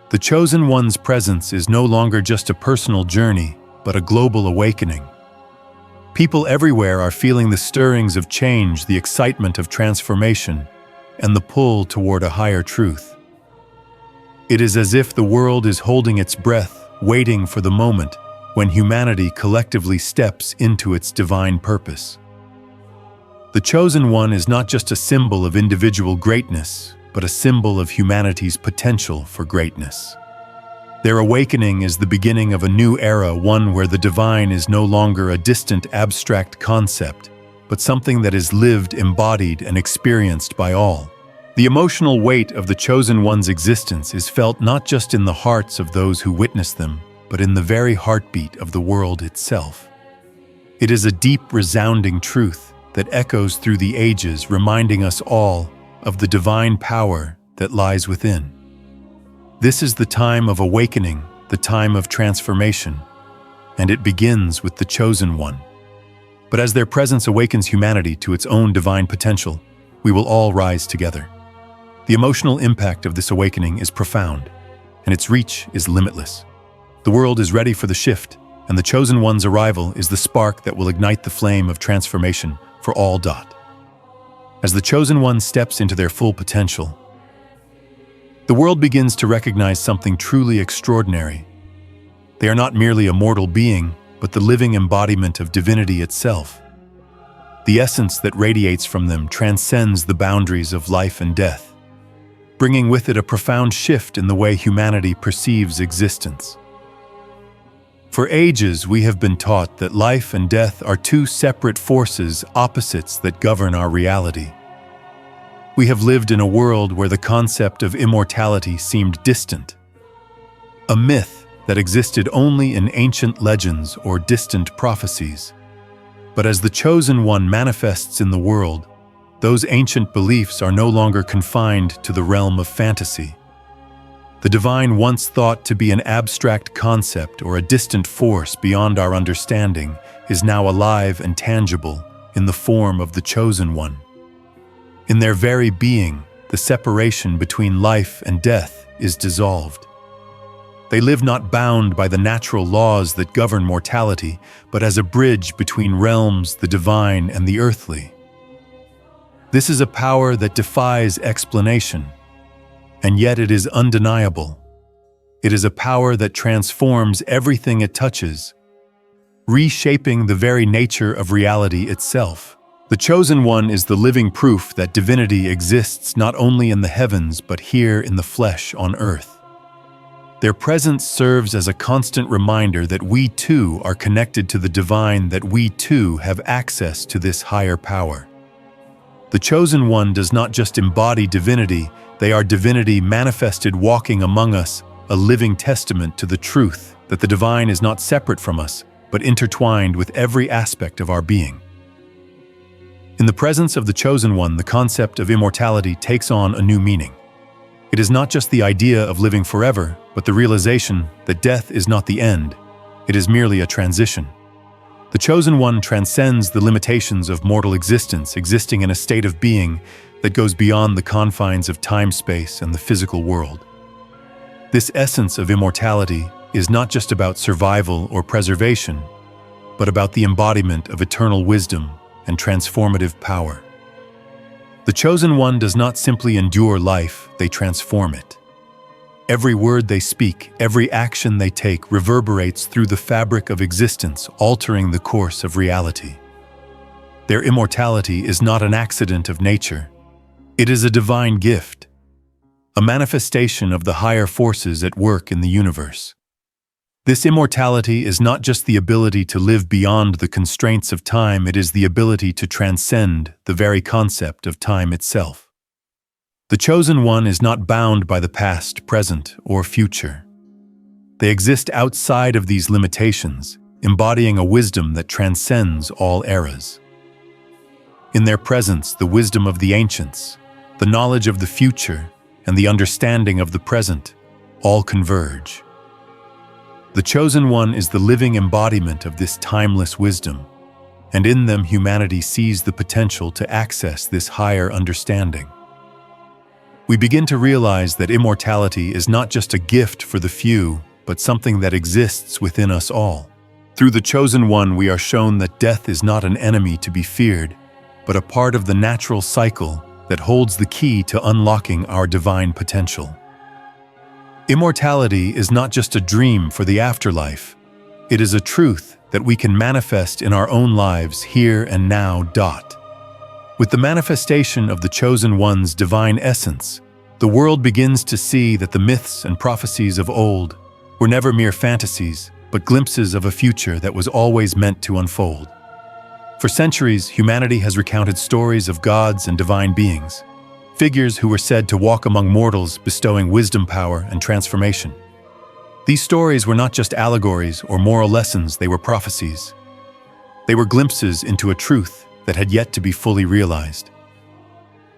The Chosen One's presence is no longer just a personal journey, but a global awakening. People everywhere are feeling the stirrings of change, the excitement of transformation, and the pull toward a higher truth. It is as if the world is holding its breath, waiting for the moment when humanity collectively steps into its divine purpose. The Chosen One is not just a symbol of individual greatness, but a symbol of humanity's potential for greatness. Their awakening is the beginning of a new era, one where the divine is no longer a distant, abstract concept, but something that is lived, embodied, and experienced by all. The emotional weight of the Chosen One's existence is felt not just in the hearts of those who witness them, but in the very heartbeat of the world itself. It is a deep, resounding truth that echoes through the ages, reminding us all of the divine power that lies within. This is the time of awakening, the time of transformation, and it begins with the Chosen One. But as their presence awakens humanity to its own divine potential, we will all rise together. The emotional impact of this awakening is profound, and its reach is limitless. The world is ready for the shift, and the Chosen One's arrival is the spark that will ignite the flame of transformation for all. As the Chosen One steps into their full potential, the world begins to recognize something truly extraordinary. They are not merely a mortal being, but the living embodiment of divinity itself. The essence that radiates from them transcends the boundaries of life and death, bringing with it a profound shift in the way humanity perceives existence. For ages, we have been taught that life and death are two separate forces, opposites that govern our reality. We have lived in a world where the concept of immortality seemed distant, a myth that existed only in ancient legends or distant prophecies. But as the Chosen One manifests in the world, those ancient beliefs are no longer confined to the realm of fantasy. The divine, once thought to be an abstract concept or a distant force beyond our understanding, is now alive and tangible in the form of the Chosen One. In their very being, the separation between life and death is dissolved. They live not bound by the natural laws that govern mortality, but as a bridge between realms, the divine and the earthly. This is a power that defies explanation, and yet it is undeniable. It is a power that transforms everything it touches, reshaping the very nature of reality itself. The Chosen One is the living proof that divinity exists not only in the heavens, but here in the flesh on earth. Their presence serves as a constant reminder that we too are connected to the divine, that we too have access to this higher power. The Chosen One does not just embody divinity, they are divinity manifested, walking among us, a living testament to the truth that the divine is not separate from us, but intertwined with every aspect of our being. In the presence of the Chosen One, the concept of immortality takes on a new meaning. It is not just the idea of living forever, but the realization that death is not the end, it is merely a transition. The Chosen One transcends the limitations of mortal existence, existing in a state of being that goes beyond the confines of time-space and the physical world. This essence of immortality is not just about survival or preservation, but about the embodiment of eternal wisdom and transformative power. The Chosen One does not simply endure life, they transform it. Every word they speak, every action they take reverberates through the fabric of existence, altering the course of reality. Their immortality is not an accident of nature. It is a divine gift, a manifestation of the higher forces at work in the universe. This immortality is not just the ability to live beyond the constraints of time, it is the ability to transcend the very concept of time itself. The Chosen One is not bound by the past, present, or future. They exist outside of these limitations, embodying a wisdom that transcends all eras. In their presence, the wisdom of the ancients, the knowledge of the future, and the understanding of the present all converge. The Chosen One is the living embodiment of this timeless wisdom, and in them humanity sees the potential to access this higher understanding. We begin to realize that immortality is not just a gift for the few, but something that exists within us all. Through the Chosen One, we are shown that death is not an enemy to be feared, but a part of the natural cycle that holds the key to unlocking our divine potential. Immortality is not just a dream for the afterlife. It is a truth that we can manifest in our own lives here and now. With the manifestation of the Chosen One's divine essence, the world begins to see that the myths and prophecies of old were never mere fantasies, but glimpses of a future that was always meant to unfold. For centuries, humanity has recounted stories of gods and divine beings, figures who were said to walk among mortals, bestowing wisdom, power, and transformation. These stories were not just allegories or moral lessons, they were prophecies. They were glimpses into a truth that had yet to be fully realized.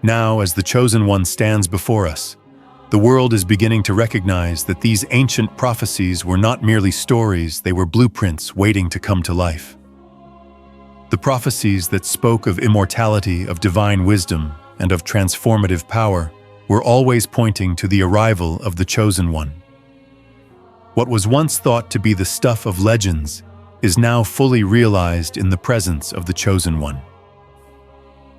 Now, as the Chosen One stands before us, the world is beginning to recognize that these ancient prophecies were not merely stories, they were blueprints waiting to come to life. The prophecies that spoke of immortality, of divine wisdom, and of transformative power were always pointing to the arrival of the Chosen One. What was once thought to be the stuff of legends is now fully realized in the presence of the Chosen One.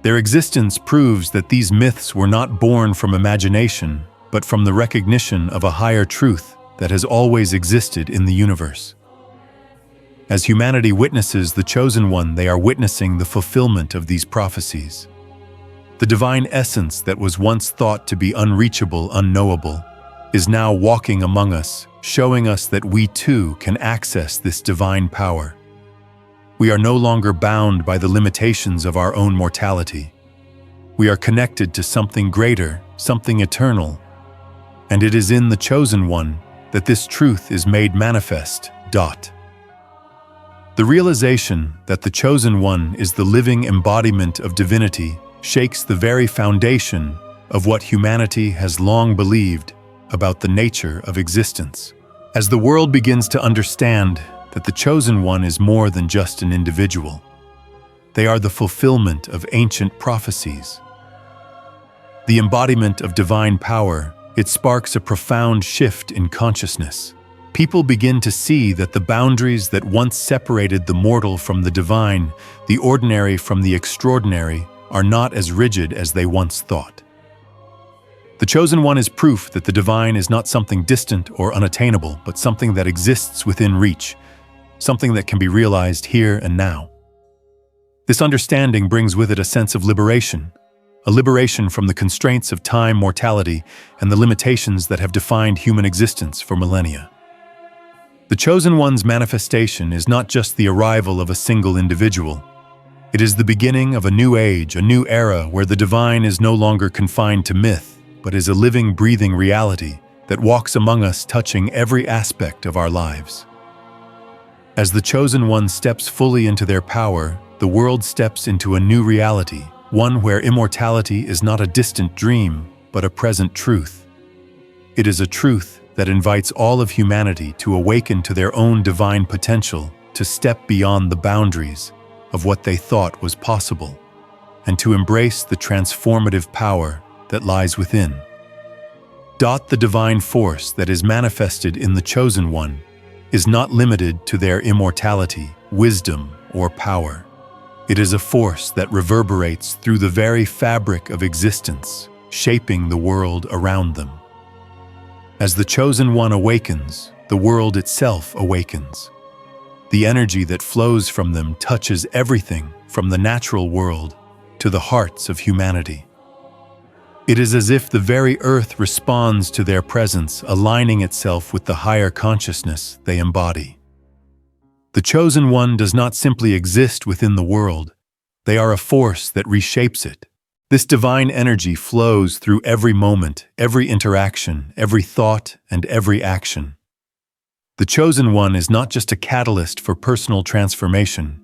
Their existence proves that these myths were not born from imagination, but from the recognition of a higher truth that has always existed in the universe. As humanity witnesses the Chosen One, they are witnessing the fulfillment of these prophecies. The divine essence that was once thought to be unreachable, unknowable, is now walking among us, showing us that we too can access this divine power. We are no longer bound by the limitations of our own mortality. We are connected to something greater, something eternal, and it is in the Chosen One that this truth is made manifest. The realization that the Chosen One is the living embodiment of divinity shakes the very foundation of what humanity has long believed about the nature of existence. As the world begins to understand that the Chosen One is more than just an individual, they are the fulfillment of ancient prophecies. The embodiment of divine power, it sparks a profound shift in consciousness. People begin to see that the boundaries that once separated the mortal from the divine, the ordinary from the extraordinary, are not as rigid as they once thought. The Chosen One is proof that the divine is not something distant or unattainable, but something that exists within reach, something that can be realized here and now. This understanding brings with it a sense of liberation, a liberation from the constraints of time, mortality, and the limitations that have defined human existence for millennia. The Chosen One's manifestation is not just the arrival of a single individual. It is the beginning of a new age, a new era where the divine is no longer confined to myth, but is a living, breathing reality that walks among us, touching every aspect of our lives. As the Chosen One steps fully into their power, the world steps into a new reality, one where immortality is not a distant dream, but a present truth. It is a truth that invites all of humanity to awaken to their own divine potential, to step beyond the boundaries of what they thought was possible, and to embrace the transformative power that lies within. The divine force that is manifested in the Chosen One is not limited to their immortality, wisdom, or power. It is a force that reverberates through the very fabric of existence, shaping the world around them. As the Chosen One awakens, the world itself awakens. The energy that flows from them touches everything from the natural world to the hearts of humanity. It is as if the very earth responds to their presence, aligning itself with the higher consciousness they embody. The Chosen One does not simply exist within the world. They are a force that reshapes it. This divine energy flows through every moment, every interaction, every thought, and every action. The Chosen One is not just a catalyst for personal transformation.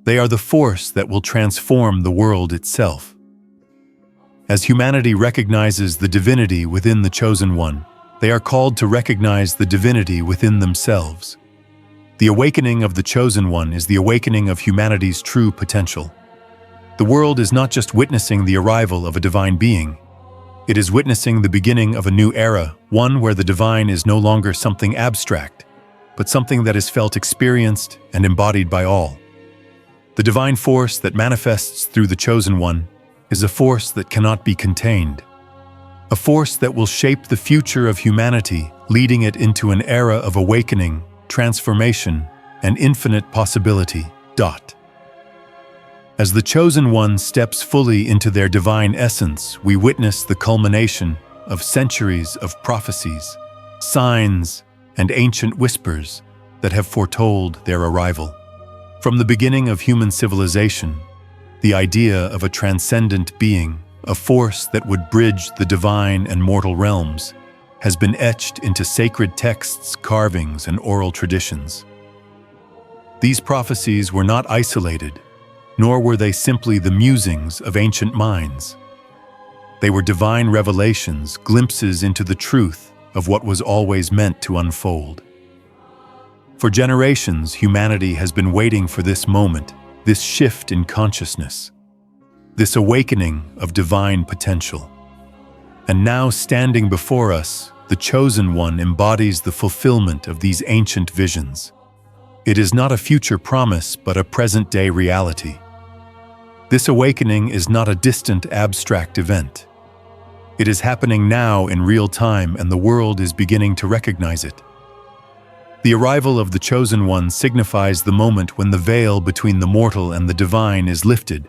They are the force that will transform the world itself. As humanity recognizes the divinity within the Chosen One, they are called to recognize the divinity within themselves. The awakening of the Chosen One is the awakening of humanity's true potential. The world is not just witnessing the arrival of a divine being. It is witnessing the beginning of a new era, one where the divine is no longer something abstract, but something that is felt, experienced, and embodied by all. The divine force that manifests through the Chosen One is a force that cannot be contained. A force that will shape the future of humanity, leading it into an era of awakening, transformation, and infinite possibility. As the Chosen One steps fully into their divine essence, we witness the culmination of centuries of prophecies, signs, and ancient whispers that have foretold their arrival. From the beginning of human civilization, the idea of a transcendent being, a force that would bridge the divine and mortal realms, has been etched into sacred texts, carvings, and oral traditions. These prophecies were not isolated, nor were they simply the musings of ancient minds. They were divine revelations, glimpses into the truth of what was always meant to unfold. For generations, humanity has been waiting for this moment, this shift in consciousness, this awakening of divine potential. And now, standing before us, the Chosen One embodies the fulfillment of these ancient visions. It is not a future promise, but a present-day reality. This awakening is not a distant, abstract event. It is happening now in real time, and the world is beginning to recognize it. The arrival of the Chosen One signifies the moment when the veil between the mortal and the divine is lifted,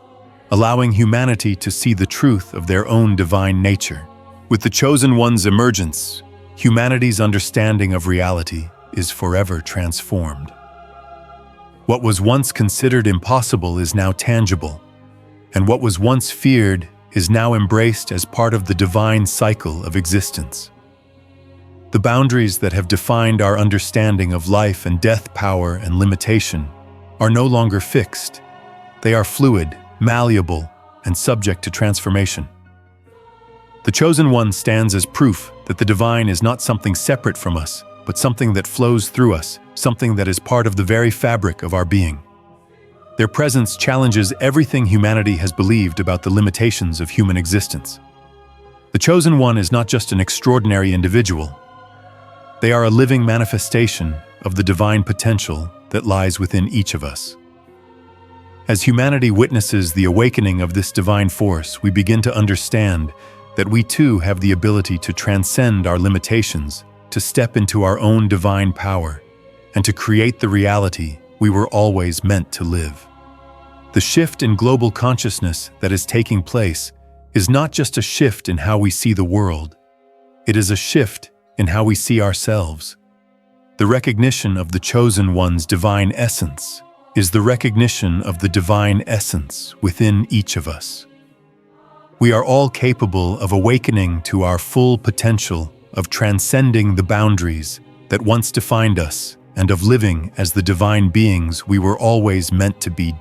allowing humanity to see the truth of their own divine nature. With the Chosen One's emergence, humanity's understanding of reality is forever transformed. What was once considered impossible is now tangible, and what was once feared is now embraced as part of the divine cycle of existence. The boundaries that have defined our understanding of life and death, power and limitation, are no longer fixed. They are fluid, malleable, and subject to transformation. The Chosen One stands as proof that the divine is not something separate from us, but something that flows through us, something that is part of the very fabric of our being. Their presence challenges everything humanity has believed about the limitations of human existence. The Chosen One is not just an extraordinary individual. They are a living manifestation of the divine potential that lies within each of us. As humanity witnesses the awakening of this divine force, we begin to understand that we too have the ability to transcend our limitations, to step into our own divine power, and to create the reality we were always meant to live. The shift in global consciousness that is taking place is not just a shift in how we see the world. It is a shift in how we see ourselves. The recognition of the Chosen One's divine essence is the recognition of the divine essence within each of us. We are all capable of awakening to our full potential, of transcending the boundaries that once defined us, and of living as the divine beings we were always meant to be.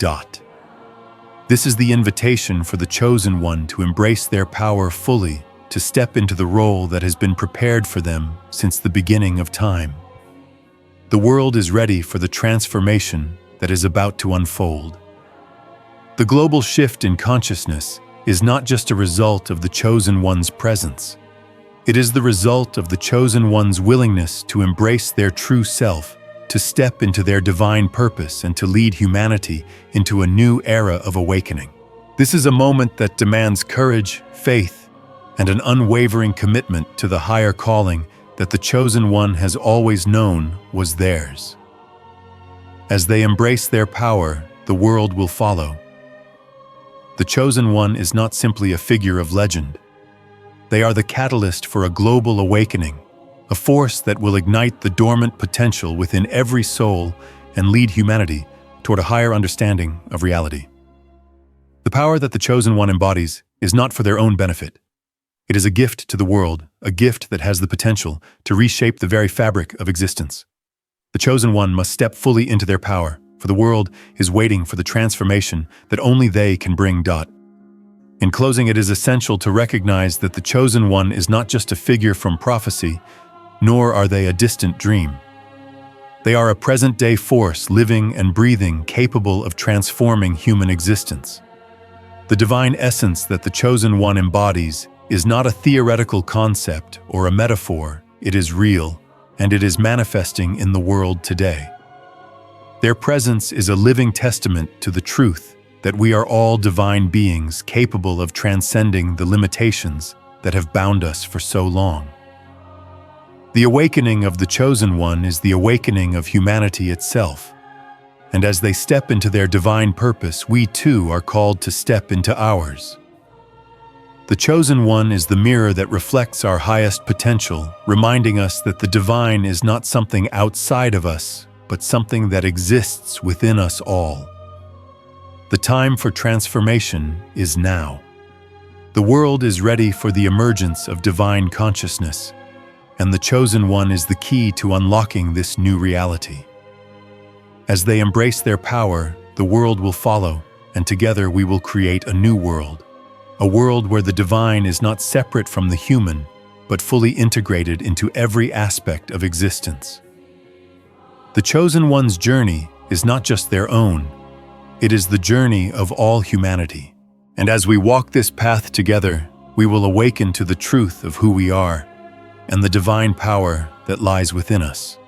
This is the invitation for the Chosen One to embrace their power fully, to step into the role that has been prepared for them since the beginning of time. The world is ready for the transformation that is about to unfold. The global shift in consciousness is not just a result of the Chosen One's presence. It is the result of the Chosen One's willingness to embrace their true self, to step into their divine purpose, and to lead humanity into a new era of awakening. This is a moment that demands courage, faith, and an unwavering commitment to the higher calling that the Chosen One has always known was theirs. As they embrace their power, the world will follow. The Chosen One is not simply a figure of legend. They are the catalyst for a global awakening, a force that will ignite the dormant potential within every soul and lead humanity toward a higher understanding of reality. The power that the Chosen One embodies is not for their own benefit. It is a gift to the world, a gift that has the potential to reshape the very fabric of existence. The Chosen One must step fully into their power, for the world is waiting for the transformation that only they can bring. In closing, it is essential to recognize that the Chosen One is not just a figure from prophecy, nor are they a distant dream. They are a present-day force living and breathing, capable of transforming human existence. The divine essence that the Chosen One embodies is not a theoretical concept or a metaphor. It is real, and it is manifesting in the world today. Their presence is a living testament to the truth that we are all divine beings capable of transcending the limitations that have bound us for so long. The awakening of the Chosen One is the awakening of humanity itself. And as they step into their divine purpose, we too are called to step into ours. The Chosen One is the mirror that reflects our highest potential, reminding us that the divine is not something outside of us, but something that exists within us all. The time for transformation is now. The world is ready for the emergence of divine consciousness, and the Chosen One is the key to unlocking this new reality. As they embrace their power, the world will follow, and together we will create a new world. A world where the divine is not separate from the human, but fully integrated into every aspect of existence. The Chosen One's journey is not just their own, it is the journey of all humanity. And as we walk this path together, we will awaken to the truth of who we are and the divine power that lies within us.